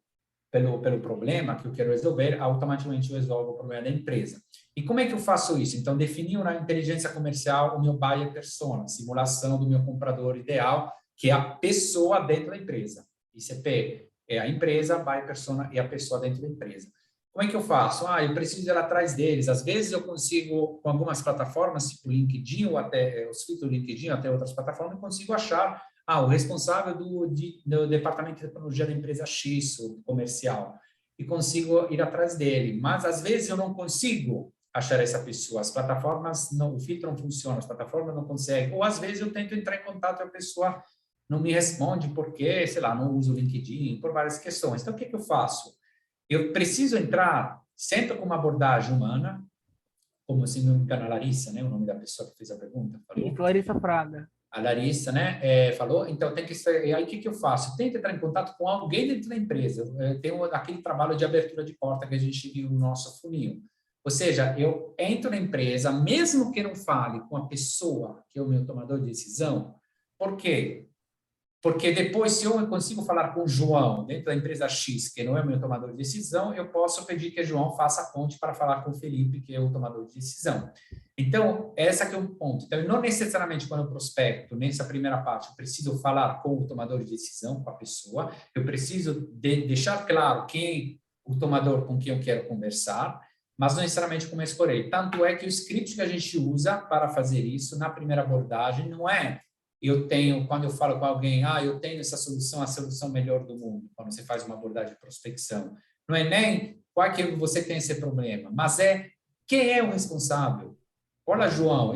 Speaker 2: pelo problema que eu quero resolver, automaticamente eu resolvo o problema da empresa. E como é que eu faço isso? Então, definir na inteligência comercial o meu buyer persona, simulação do meu comprador ideal, que é a pessoa dentro da empresa. ICP é a empresa, buyer persona é a pessoa dentro da empresa. Como é que eu faço? Eu preciso ir atrás deles. Às vezes eu consigo, com algumas plataformas, tipo LinkedIn, ou até os filtros do LinkedIn, até outras plataformas, eu consigo achar o responsável do departamento de tecnologia da empresa X, o comercial, e consigo ir atrás dele. Mas, às vezes, eu não consigo achar essa pessoa. As plataformas, o filtro não funciona, as plataformas não conseguem. Ou, às vezes, eu tento entrar em contato e a pessoa não me responde porque, sei lá, não uso o LinkedIn, por várias questões. Então, o que eu faço? Eu preciso entrar sempre com uma abordagem humana, como se não me engano, a Larissa, né, o nome da pessoa que fez a pergunta,
Speaker 1: Isso,
Speaker 2: falou?
Speaker 1: Larissa Fraga.
Speaker 2: A Larissa, né, falou, então tem que ser, e aí o que eu faço? Tento entrar em contato com alguém dentro da empresa. Tem aquele trabalho de abertura de porta que a gente viu no nosso funil. Ou seja, eu entro na empresa, mesmo que não fale com a pessoa que é o meu tomador de decisão. Por quê? Porque depois, se eu consigo falar com o João, dentro da empresa X, que não é o meu tomador de decisão, eu posso pedir que o João faça a ponte para falar com o Felipe, que é o tomador de decisão. Então, essa que é um ponto. Então, não necessariamente quando eu prospecto, nessa primeira parte, eu preciso falar com o tomador de decisão, com a pessoa, eu preciso deixar claro quem o tomador com quem eu quero conversar, mas não necessariamente como eu escolhi. Tanto é que o script que a gente usa para fazer isso na primeira abordagem não é quando eu falo com alguém, eu tenho essa solução, a solução melhor do mundo, quando você faz uma abordagem de prospecção. Não é nem qual que você tem esse problema, mas quem é o responsável. Olha, João,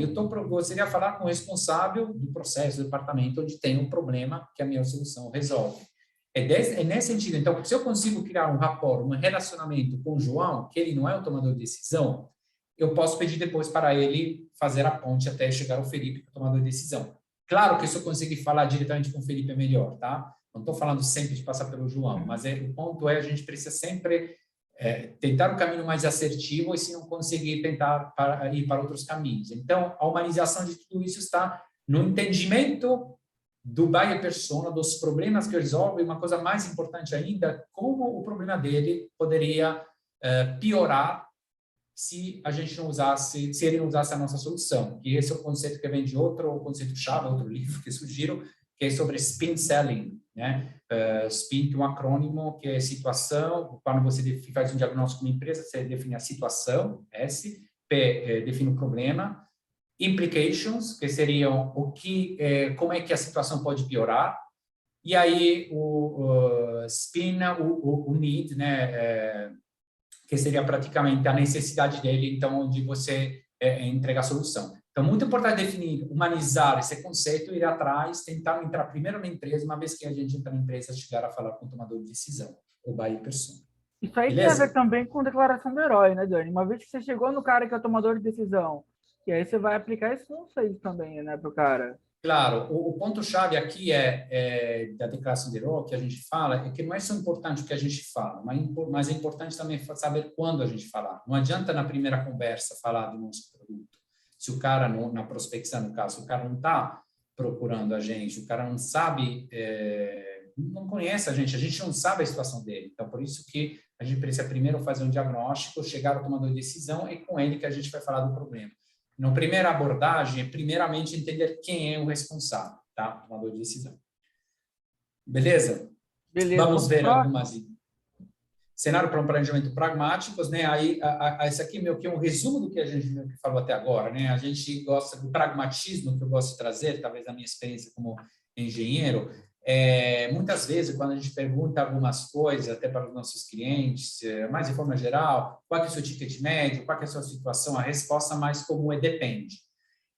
Speaker 2: gostaria de falar com o responsável do processo, do departamento, onde tem um problema que a minha solução resolve. É nesse sentido. Então, se eu consigo criar um rapport, um relacionamento com o João, que ele não é o tomador de decisão, eu posso pedir depois para ele fazer a ponte até chegar ao Felipe, que é o tomador de decisão. Claro que se eu conseguir falar diretamente com o Felipe é melhor, tá? Não estou falando sempre de passar pelo João, mas o ponto a gente precisa sempre tentar o caminho mais assertivo e, se não conseguir, tentar ir para outros caminhos. Então, a humanização de tudo isso está no entendimento do buyer persona, dos problemas que resolve, e uma coisa mais importante ainda, como o problema dele poderia piorar se a gente não usasse, se ele não usasse a nossa solução. E esse é o conceito que vem de outro conceito-chave, outro livro que sugiro, que é sobre spin selling, né? SPIN, que é um acrônimo, que é situação. Quando você faz um diagnóstico de uma empresa, você define a situação, S, P, define o problema, implications, que seriam como é que a situação pode piorar, e aí o SPIN, o need, né? Que seria praticamente a necessidade dele, então, de você entregar a solução. Então, muito importante definir, humanizar esse conceito, ir atrás, tentar entrar primeiro na empresa, uma vez que a gente entra na empresa, chegar a falar com o tomador de decisão, o buyer persona.
Speaker 1: Isso aí tem a
Speaker 2: Beleza?
Speaker 1: ver também com declaração do herói, né, Dani? Uma vez que você chegou no cara que é o tomador de decisão, e aí você vai aplicar esse conceito também, né, pro cara.
Speaker 2: Claro, o ponto-chave aqui da declaração de herói, que a gente fala, é que não é só importante o que a gente fala, mas é importante também saber quando a gente falar. Não adianta, na primeira conversa, falar do nosso produto. Se o cara, na prospecção, no caso, o cara não está procurando a gente, o cara não sabe, não conhece a gente não sabe a situação dele. Então, por isso que a gente precisa primeiro fazer um diagnóstico, chegar ao tomador de decisão, e com ele que a gente vai falar do problema. Na primeira abordagem, primeiramente entender quem é o responsável, tá? Tomador de decisão. Beleza?
Speaker 1: Beleza.
Speaker 2: Vamos ver algumas cenário para um planejamento pragmáticos, né? Aí, esse aqui meio que é um resumo do que a gente falou até agora, né? A gente gosta do pragmatismo, que eu gosto de trazer, talvez da minha experiência como engenheiro. Muitas vezes, quando a gente pergunta algumas coisas, até para os nossos clientes, mais de forma geral, qual é o seu ticket médio, qual é a sua situação, a resposta mais comum é depende.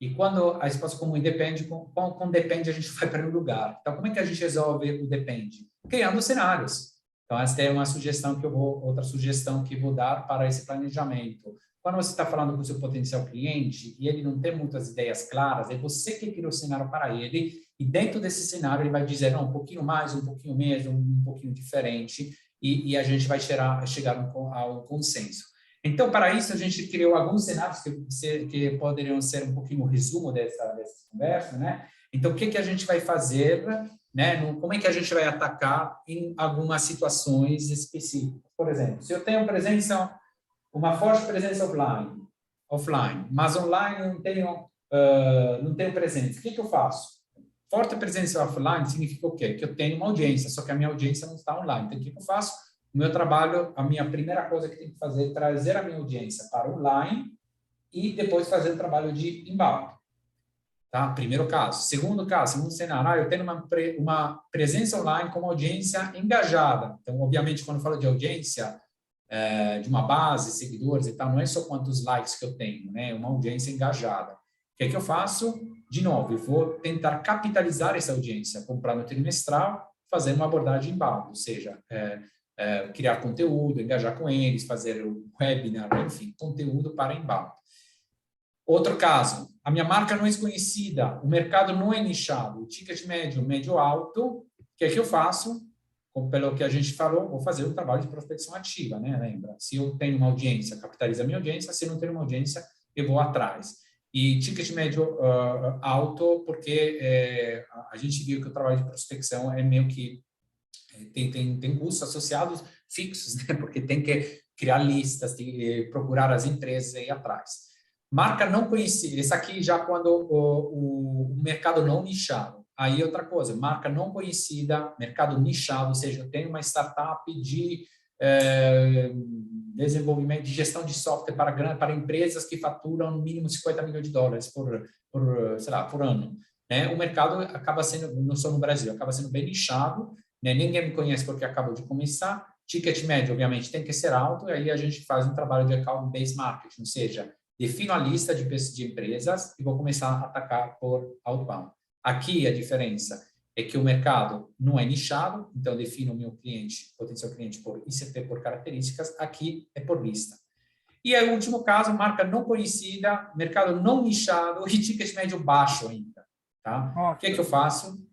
Speaker 2: E quando a resposta comum é depende, com depende a gente vai para o lugar. Então, como é que a gente resolve o depende? Criando cenários. Então, essa é uma sugestão outra sugestão que vou dar para esse planejamento. Quando você está falando com o seu potencial cliente e ele não tem muitas ideias claras, é você que cria o cenário para ele, e dentro desse cenário ele vai dizer, não, um pouquinho mais, um pouquinho menos, um pouquinho diferente, e a gente vai chegar a um consenso. Então, para isso, a gente criou alguns cenários que poderiam ser um pouquinho o resumo dessa conversa, né? Então, o que a gente vai fazer, né? Como é que a gente vai atacar em algumas situações específicas? Por exemplo, se eu tenho uma forte presença offline, mas online não tenho presença, o que eu faço? Forte presença offline significa o quê? Que eu tenho uma audiência, só que a minha audiência não está online. Então, o que eu faço? O meu trabalho, a minha primeira coisa que tem que fazer é trazer a minha audiência para online e depois fazer o trabalho de inbound. Tá? Primeiro caso. Segundo cenário, eu tenho uma presença online com uma audiência engajada. Então, obviamente, quando eu falo de audiência, de uma base, seguidores e tal, não é só quantos likes que eu tenho, né? É uma audiência engajada. O que eu faço? De novo, eu vou tentar capitalizar essa audiência, comprar no trimestral, fazer uma abordagem inbound, ou seja, criar conteúdo, engajar com eles, fazer um webinar, enfim, conteúdo para inbound. Outro caso, a minha marca não é desconhecida, o mercado não é nichado, o ticket médio alto, o que eu faço? Pelo que a gente falou, vou fazer um trabalho de prospecção ativa, né? Lembra? Se eu tenho uma audiência, capitaliza a minha audiência, se não tenho uma audiência, eu vou atrás. E ticket médio alto, porque a gente viu que o trabalho de prospecção é meio que tem custos associados fixos, né? Porque tem que criar listas, tem que procurar as empresas e ir atrás. Marca não conhecida, esse aqui já quando o mercado não nichado. Aí outra coisa, marca não conhecida, mercado nichado, ou seja, eu tenho uma startup de desenvolvimento de gestão de software para empresas que faturam no mínimo $50 milhões sei lá, por ano. Né? O mercado acaba sendo, não só no Brasil, acaba sendo bem nichado, né? Ninguém me conhece porque acabou de começar. Ticket médio, obviamente, tem que ser alto, e aí a gente faz um trabalho de account-based marketing, ou seja, defino a lista de empresas e vou começar a atacar por outbound. Aqui a diferença é que o mercado não é nichado, então eu defino o meu cliente, potencial cliente, por ICP, por características, aqui é por lista. E aí, o último caso, marca não conhecida, mercado não nichado e ticket médio baixo ainda. Tá? O que é que eu faço?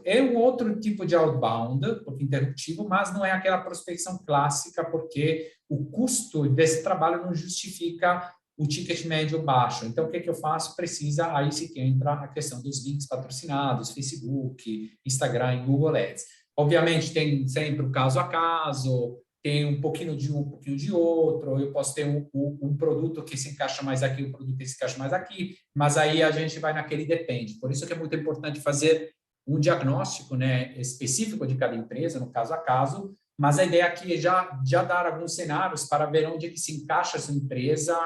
Speaker 2: É um outro tipo de outbound, porque interruptivo, mas não é aquela prospecção clássica, porque o custo desse trabalho não justifica o ticket médio baixo. Então, o que é que eu faço? Precisa, aí sim que entra a questão dos links patrocinados, Facebook, Instagram e Google Ads. Obviamente, tem sempre o caso a caso, tem um pouquinho de um pouquinho de outro, eu posso ter um produto que se encaixa mais aqui, um produto que se encaixa mais aqui, mas aí a gente vai naquele depende. Por isso que é muito importante fazer um diagnóstico, né, específico de cada empresa, no caso a caso, mas a ideia aqui é já dar alguns cenários para ver onde é que se encaixa essa empresa,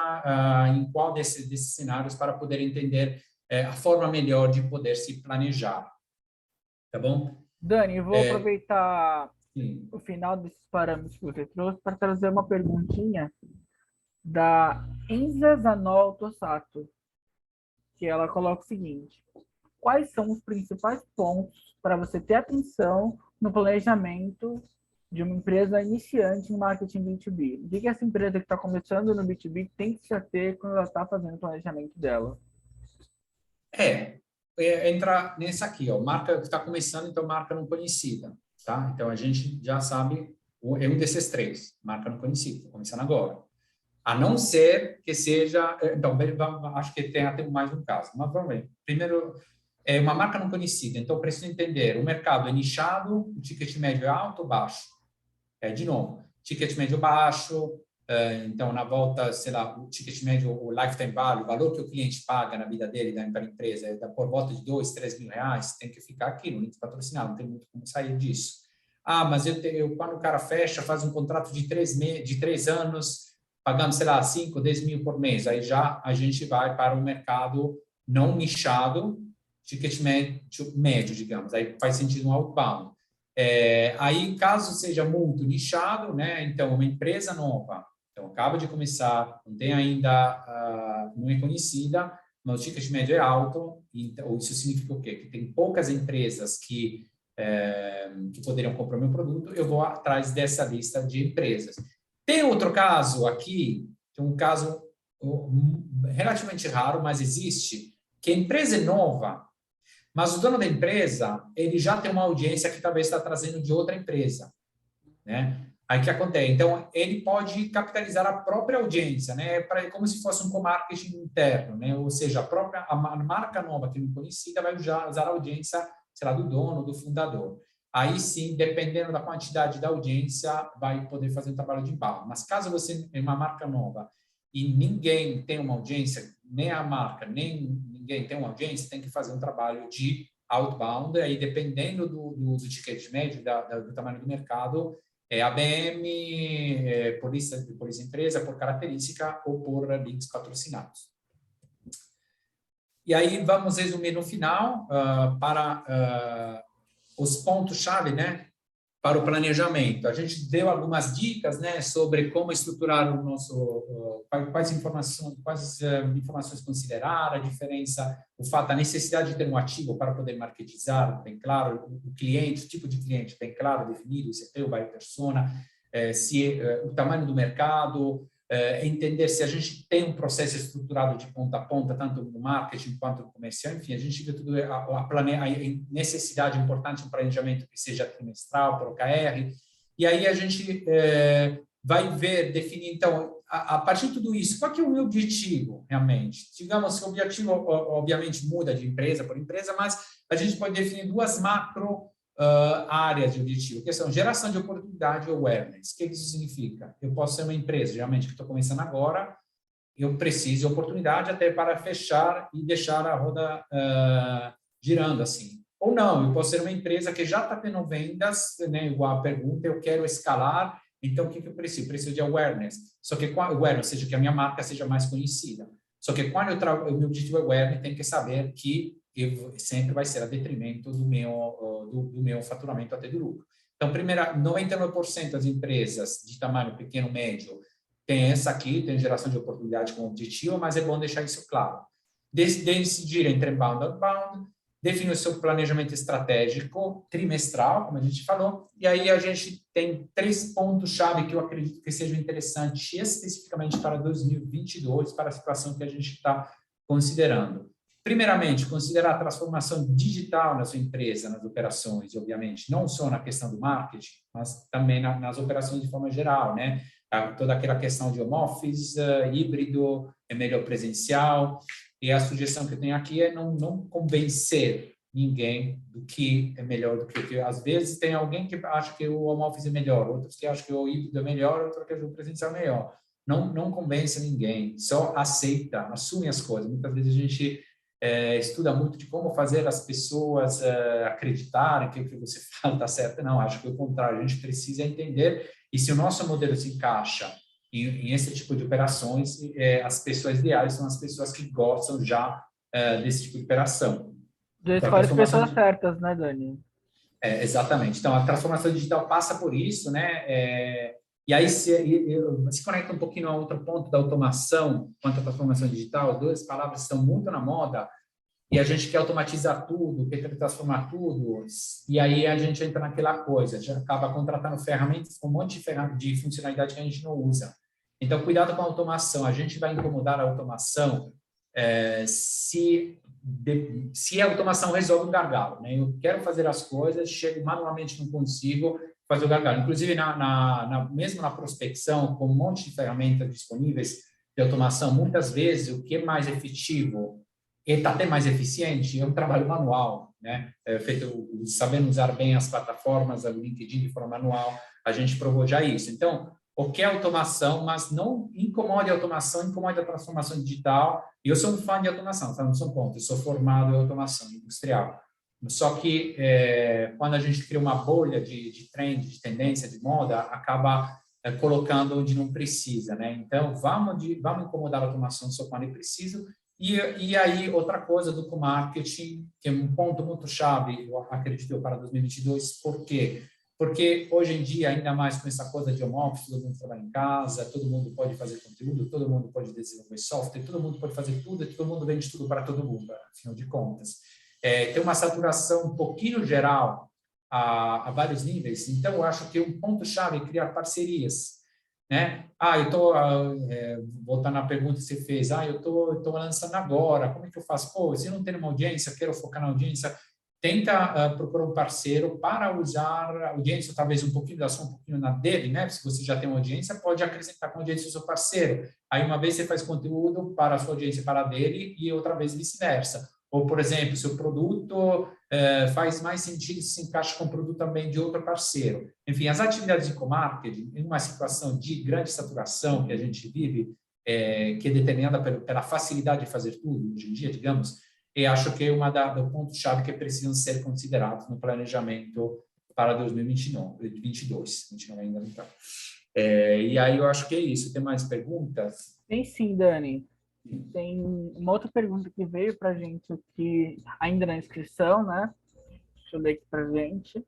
Speaker 2: em qual desses cenários, para poder entender a forma melhor de poder se planejar. Tá bom?
Speaker 1: Dani, eu vou aproveitar
Speaker 2: sim.
Speaker 1: o final desses parâmetros que você trouxe para trazer uma perguntinha da Enza Zanol Tossato, que ela coloca o seguinte: quais são os principais pontos para você ter atenção no planejamento de uma empresa iniciante em marketing B2B? O que essa empresa que está começando no B2B tem que se ater quando ela está fazendo o planejamento dela?
Speaker 2: Entra nessa aqui, ó, marca que está começando, então marca não conhecida, tá? Então a gente já sabe, é um desses três, marca não conhecida, estou começando agora. A não ser que seja, então, acho que tem até mais um caso, mas vamos ver. Primeiro, é uma marca não conhecida, então preciso entender, o mercado é nichado, o ticket médio é alto ou baixo? De novo, ticket médio baixo, então, na volta, sei lá, o ticket médio, o lifetime value, o valor que o cliente paga na vida dele, da empresa, é por volta de R$2, R$3 mil, tem que ficar aqui no link patrocinado, não tem muito como sair disso. Mas quando o cara fecha, faz um contrato de 3 anos, pagando, sei lá, 5, 10 mil por mês, aí já a gente vai para um mercado não nichado, ticket médio, digamos, aí faz sentido um outbound. Aí, caso seja muito nichado, né, então, uma empresa nova, então, acaba de começar, não tem ainda, não é conhecida, mas o ticket médio é alto, então, isso significa o quê? Que tem poucas empresas que poderiam comprar o meu produto, eu vou atrás dessa lista de empresas. Tem outro caso aqui, tem um caso relativamente raro, mas existe, que a empresa é nova, mas o dono da empresa, ele já tem uma audiência que talvez está trazendo de outra empresa, né? Aí o que acontece? Então, ele pode capitalizar a própria audiência, né? Como se fosse um co-marketing interno, né? Ou seja, a marca nova que não é conhecida vai usar a audiência, sei lá, do dono, do fundador. Aí sim, dependendo da quantidade da audiência, vai poder fazer um trabalho de inbound. Mas caso você é uma marca nova e ninguém tem uma audiência, nem a marca, nem ninguém tem uma audiência, tem que fazer um trabalho de outbound, aí dependendo do ticket médio, do tamanho do mercado, ABM, por lista empresa, por característica ou por links patrocinados. E aí vamos resumir no final para os pontos-chave, né, para o planejamento. A gente deu algumas dicas, né, sobre como estruturar o nosso, quais informações considerar, a diferença, o fato, a necessidade de ter um ativo para poder marketizar, bem claro, o cliente, o tipo de cliente bem claro, definido, ICP, o buyer persona, o tamanho do mercado, entender se a gente tem um processo estruturado de ponta a ponta, tanto no marketing quanto no comercial, enfim, a gente vê tudo, a necessidade importante de um planejamento que seja trimestral, por OKR, e aí a gente vai ver, definir, então, a partir de tudo isso, qual que é o meu objetivo, realmente? Digamos que o objetivo, obviamente, muda de empresa por empresa, mas a gente pode definir duas macro áreas de objetivo, que são geração de oportunidade e awareness. O que isso significa? Eu posso ser uma empresa, geralmente, que estou começando agora, eu preciso de oportunidade até para fechar e deixar a roda girando, assim. Ou não, eu posso ser uma empresa que já está tendo vendas, né, igual a pergunta, eu quero escalar, Então, o que eu preciso? Preciso de awareness. Só que awareness, ou seja, que a minha marca seja mais conhecida. Só que quando o meu objetivo é awareness, tem que saber que sempre vai ser a detrimento do meu faturamento até do lucro. Então, 99% das empresas de tamanho pequeno, médio, tem essa aqui, tem geração de oportunidade como objetivo, mas é bom deixar isso claro. Decidir entre inbound e outbound, definir o seu planejamento estratégico trimestral, como a gente falou, e aí a gente tem 3 pontos-chave que eu acredito que sejam interessantes especificamente para 2022, para a situação que a gente está considerando. Primeiramente, considerar a transformação digital na sua empresa, nas operações, obviamente, não só na questão do marketing, mas também nas operações de forma geral, né? Toda aquela questão de home office, híbrido, é melhor presencial, e a sugestão que eu tenho aqui é não convencer ninguém do que é melhor do que às vezes tem alguém que acha que o home office é melhor, outros que acham que o híbrido é melhor, outros que o presencial é melhor. Não convence ninguém, só aceita, assume as coisas. Muitas vezes a gente estuda muito de como fazer as pessoas acreditarem que o que você fala está certo. Não, acho que o contrário, a gente precisa entender, e se o nosso modelo se encaixa em esse tipo de operações, as pessoas ideais são as pessoas que gostam já desse tipo de operação.
Speaker 1: Já
Speaker 2: Então, a
Speaker 1: escolhe as
Speaker 2: transformação
Speaker 1: pessoas certas, né, Dani?
Speaker 2: exatamente. Então, a transformação digital passa por isso, né? E aí se conecta um pouquinho a outro ponto da automação quanto à transformação digital. 2 palavras estão muito na moda, e a gente quer automatizar tudo, quer transformar tudo, e aí a gente entra naquela coisa, já acaba contratando ferramentas com um monte de funcionalidade que a gente não usa. Então, cuidado com a automação. A gente vai incomodar a automação se a automação resolve um gargalo, né? Eu quero fazer as coisas, chego manualmente, não consigo fazer o gargalo. Inclusive, mesmo na prospecção, com um monte de ferramentas disponíveis de automação, muitas vezes o que é mais efetivo e está até mais eficiente é um trabalho manual, né? Feito sabendo usar bem as plataformas, o LinkedIn de forma manual, a gente provou já isso. Então, o que é automação, mas não incomode a automação, incomode a transformação digital. E eu sou um fã de automação, sabe? Não sou um ponto, eu sou formado em automação industrial. Só que quando a gente cria uma bolha de trend, de tendência, de moda, acaba colocando onde não precisa, né? Então, vamos incomodar a automação só quando é preciso. E aí, outra coisa do co-marketing, que é um ponto muito chave, eu acredito, para 2022, por quê? Porque hoje em dia, ainda mais com essa coisa de home office, todo mundo trabalha em casa, todo mundo pode fazer conteúdo, todo mundo pode desenvolver software, todo mundo pode fazer tudo, e todo mundo vende tudo para todo mundo, afinal de contas. Tem uma saturação um pouquinho geral a vários níveis, então eu acho que um ponto-chave é criar parcerias, né? Eu estou, voltando à pergunta que você fez, eu estou lançando agora, como é que eu faço? Pô, se eu não tenho uma audiência, quero focar na audiência, tenta procurar um parceiro para usar a audiência, talvez um pouquinho da sua, um pouquinho na dele, né? Se você já tem uma audiência, pode acrescentar com a audiência do seu parceiro. Aí, uma vez você faz conteúdo para a sua audiência e para a dele, e outra vez vice-versa. Ou, por exemplo, se o produto faz mais sentido se encaixa com o produto também de outro parceiro. Enfim, as atividades de co-marketing, em uma situação de grande saturação que a gente vive, que é determinada pela facilidade de fazer tudo hoje em dia, digamos, e acho que é do ponto-chave que precisam ser considerados no planejamento para 2022. 29 ainda não está. E aí eu acho que é isso. Tem mais perguntas?
Speaker 1: Tem sim, Dani. Tem uma outra pergunta que veio para a gente aqui, ainda na inscrição, né? Deixa eu ler aqui para a gente.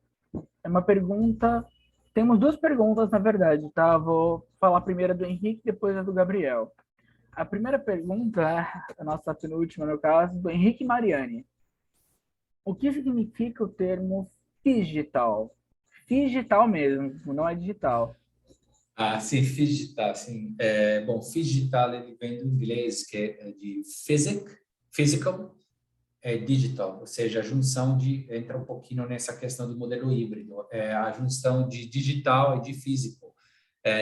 Speaker 1: É uma pergunta... Temos 2 perguntas, na verdade, tá? Vou falar primeiro do Henrique, depois a do Gabriel. A primeira pergunta, a nossa penúltima, no caso, do Henrique Mariani. O que significa o termo digital? Digital mesmo, não é digital.
Speaker 2: Sim, digital, sim. Bom, digital ele vem do inglês, que é de physical, digital, ou seja, a junção entra um pouquinho nessa questão do modelo híbrido, a junção de digital e de físico.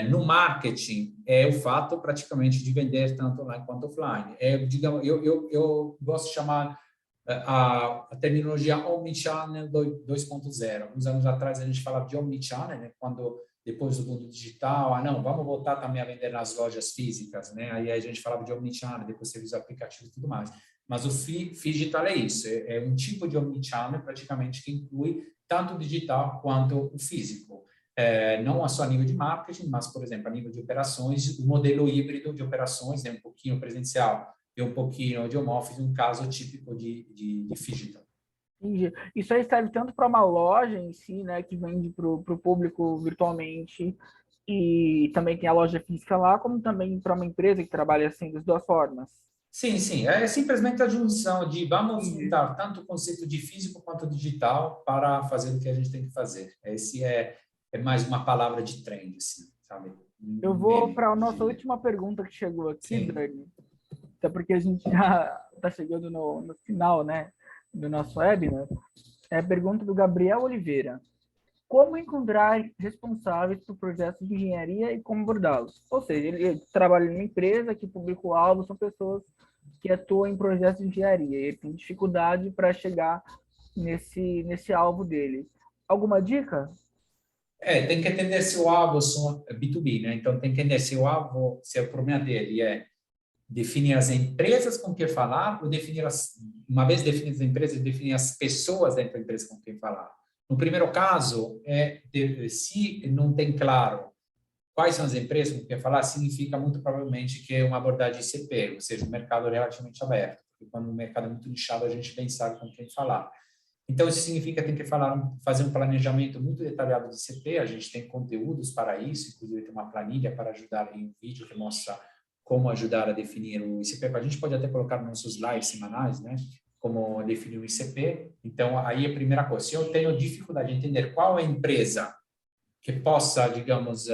Speaker 2: No marketing, é o fato praticamente de vender tanto online quanto offline. Digamos, eu gosto de chamar a terminologia Omnichannel 2.0. Alguns anos atrás a gente falava de Omnichannel, né? Quando depois do mundo digital, não, vamos voltar também a vender nas lojas físicas, né? Aí a gente falava de Omnichannel, depois você usa aplicativo e tudo mais. Mas o digital é isso, é um tipo de Omnichannel praticamente que inclui tanto o digital quanto o físico. não só a nível de marketing, mas, por exemplo, a nível de operações, o modelo híbrido de operações, né, um pouquinho presencial e um pouquinho de home office, um caso típico de digital.
Speaker 1: Entendi. Isso aí serve tanto para uma loja em si, né, que vende para o público virtualmente, e também tem a loja física lá, como também para uma empresa que trabalha assim das duas formas.
Speaker 2: Sim, sim, é simplesmente a junção de vamos
Speaker 1: Entendi.
Speaker 2: juntar tanto o conceito de físico quanto digital para fazer o que a gente tem que fazer. Esse é mais uma palavra de trend, assim, sabe?
Speaker 1: Eu
Speaker 2: Um
Speaker 1: vou
Speaker 2: meme,
Speaker 1: para a
Speaker 2: eu
Speaker 1: nossa
Speaker 2: diria.
Speaker 1: última pergunta que chegou aqui,
Speaker 2: Sim.
Speaker 1: Dani, até porque a gente já está chegando no final, né, do nosso webinar. É a pergunta do Gabriel Oliveira. Como encontrar responsáveis por projetos de engenharia e como abordá-los? Ou seja, ele trabalha em uma empresa que o público-alvo são pessoas que atuam em projetos de engenharia. Ele tem dificuldade para chegar nesse alvo dele. Alguma dica?
Speaker 2: Tem que entender se o alvo são B2B, né? Então, tem que entender se o alvo, se o problema dele é definir as empresas com quem falar ou uma vez definidas as empresas, definir as pessoas dentro da empresa com quem falar. No primeiro caso, se não tem claro quais são as empresas com quem falar, significa muito provavelmente que é uma abordagem ICP, ou seja, um mercado relativamente aberto. Porque quando o mercado é muito nichado, a gente bem sabe com quem falar. Então, isso significa que tem que fazer um planejamento muito detalhado de ICP. A gente tem conteúdos para isso, inclusive tem uma planilha para ajudar em um vídeo que mostra como ajudar a definir o ICP. A gente pode até colocar nos nossos lives semanais, né? Como definir o ICP. Então, aí a primeira coisa, se eu tenho dificuldade de entender qual é a empresa que possa, digamos,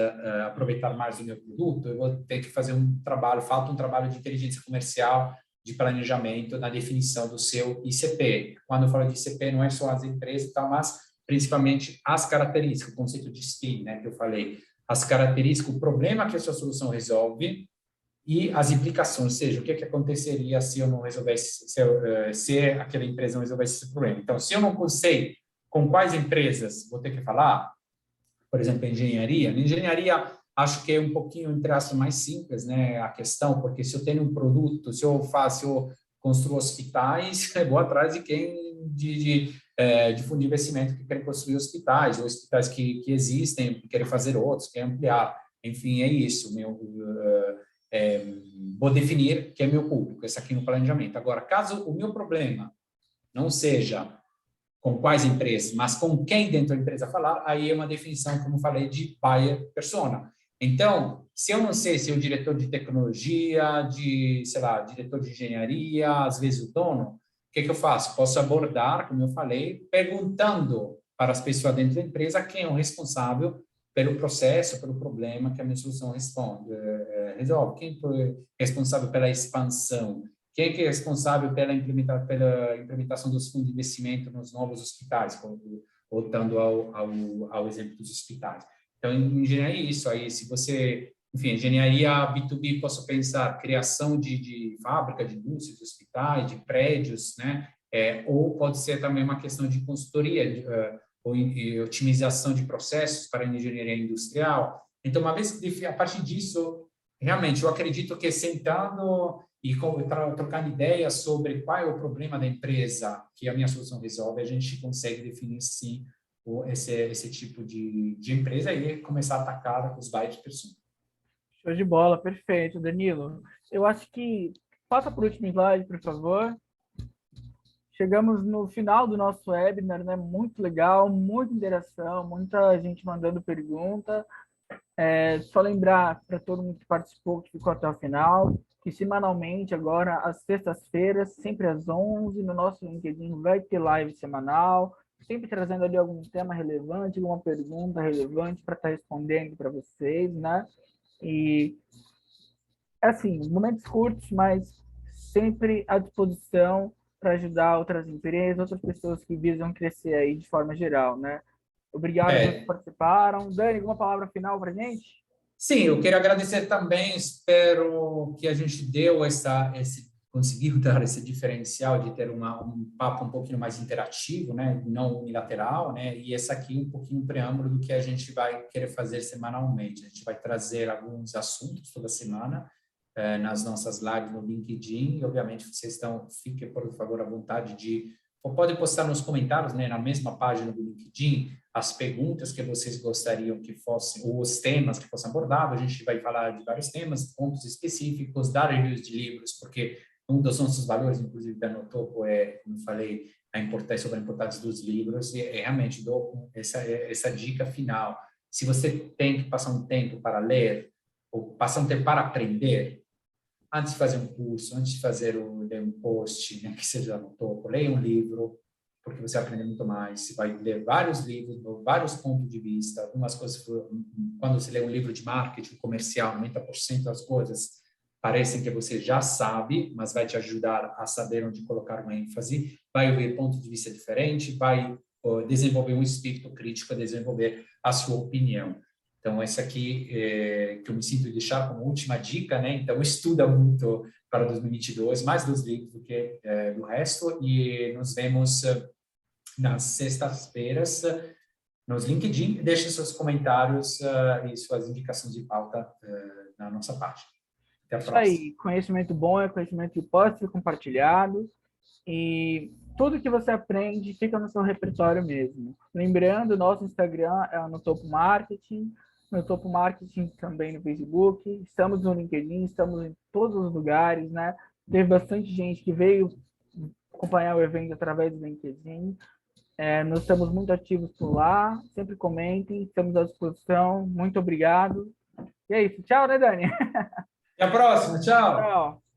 Speaker 2: aproveitar mais do meu produto, eu vou ter que fazer falta um trabalho de inteligência comercial, de planejamento na definição do seu ICP. Quando eu falo de ICP, não é só as empresas e tal, mas principalmente as características, o conceito de SPIN, né, que eu falei, as características, o problema que a sua solução resolve e as implicações, ou seja, o que aconteceria se eu não resolvesse, se aquela empresa não resolvesse esse problema. Então, se eu não sei com quais empresas vou ter que falar, por exemplo, engenharia. Na engenharia, acho que é um pouquinho, entre aspas, mais simples, né, a questão, porque se eu tenho um produto, se eu construo hospitais, eu vou atrás de quem, de fundo de investimento que querem construir hospitais, ou hospitais que existem, querem fazer outros, querem ampliar. Enfim, é isso. Vou definir quem é meu público, esse aqui no planejamento. Agora, caso o meu problema não seja com quais empresas, mas com quem dentro da empresa falar, aí é uma definição, como falei, de buyer persona. Então, se eu não sei se é o diretor de tecnologia, sei lá, diretor de engenharia, às vezes o dono, o que eu faço? Posso abordar, como eu falei, perguntando para as pessoas dentro da empresa quem é o responsável pelo processo, pelo problema que a minha solução resolve. Quem é responsável pela expansão? Quem é responsável pela implementação dos fundos de investimento nos novos hospitais, voltando ao exemplo dos hospitais. Então, em engenharia é isso aí. Se você, enfim, engenharia B2B, posso pensar criação de fábrica, de indústrias, de hospitais, de prédios, né? Ou pode ser também uma questão de consultoria, ou otimização de processos para a engenharia industrial. Então, uma vez que, a partir disso, realmente, eu acredito que sentando e trocando ideias sobre qual é o problema da empresa que a minha solução resolve, a gente consegue definir, sim, esse tipo de empresa e começar a atacar os buyers persona.
Speaker 1: Show de bola, perfeito, Danilo. Eu acho que passa por último slide, por favor. Chegamos no final do nosso webinar, né? Muito legal, muita interação, muita gente mandando pergunta. Só lembrar para todo mundo que participou, que ficou até o final, que semanalmente, agora, às sextas-feiras, sempre às 11, no nosso LinkedIn vai ter live semanal, sempre trazendo ali algum tema relevante, alguma pergunta relevante para estar respondendo para vocês, né? E, assim, momentos curtos, mas sempre à disposição para ajudar outras empresas, outras pessoas que visam crescer aí de forma geral, né? Obrigado a todos que
Speaker 2: É,
Speaker 1: participaram. Dani, alguma palavra final para a gente?
Speaker 2: sim, eu quero agradecer também, espero que a gente conseguiu dar esse diferencial de ter um papo um pouquinho mais interativo, né, não unilateral, né, e esse aqui um pouquinho preâmbulo do que a gente vai querer fazer semanalmente. A gente vai trazer alguns assuntos toda semana, nas nossas lives no LinkedIn, e obviamente fiquem, por favor, à vontade de ou pode postar nos comentários, né, na mesma página do LinkedIn, as perguntas que vocês gostariam que fossem, ou os temas que fossem abordados. A gente vai falar de vários temas, pontos específicos, dar reviews de livros, porque um dos nossos valores, inclusive, da Notopo como eu falei, a importância sobre a importância dos livros, e realmente dou essa dica final. Se você tem que passar um tempo para ler, ou passar um tempo para aprender, antes de fazer um curso, antes de ler um post, né, que seja no topo, leia um livro, porque você vai aprender muito mais. Você vai ler vários livros, vários pontos de vista. Algumas coisas, quando você lê um livro de marketing comercial, 90% das coisas parecem que você já sabe, mas vai te ajudar a saber onde colocar uma ênfase, vai ouvir pontos de vista diferentes, vai desenvolver um espírito crítico, desenvolver a sua opinião. Então, essa aqui que eu me sinto de deixar como última dica, né? Então, estuda muito para 2022, mais dos livros do que do resto, e nos vemos nas sextas-feiras nos LinkedIn. Deixe seus comentários e suas indicações de pauta na nossa página. Até a
Speaker 1: Isso
Speaker 2: próxima.
Speaker 1: aí, conhecimento bom é conhecimento que pode ser compartilhado, e tudo que você aprende fica no seu repertório mesmo. Lembrando, nosso Instagram é no Topo Marketing, no Topo Marketing também no Facebook, estamos no LinkedIn, estamos em todos os lugares, né? Teve bastante gente que veio acompanhar o evento através do LinkedIn. Nós estamos muito ativos por lá, sempre comentem, estamos à disposição. Muito obrigado. E é isso. Tchau, né, Dani?
Speaker 2: Até a próxima. Tchau.
Speaker 1: Tchau.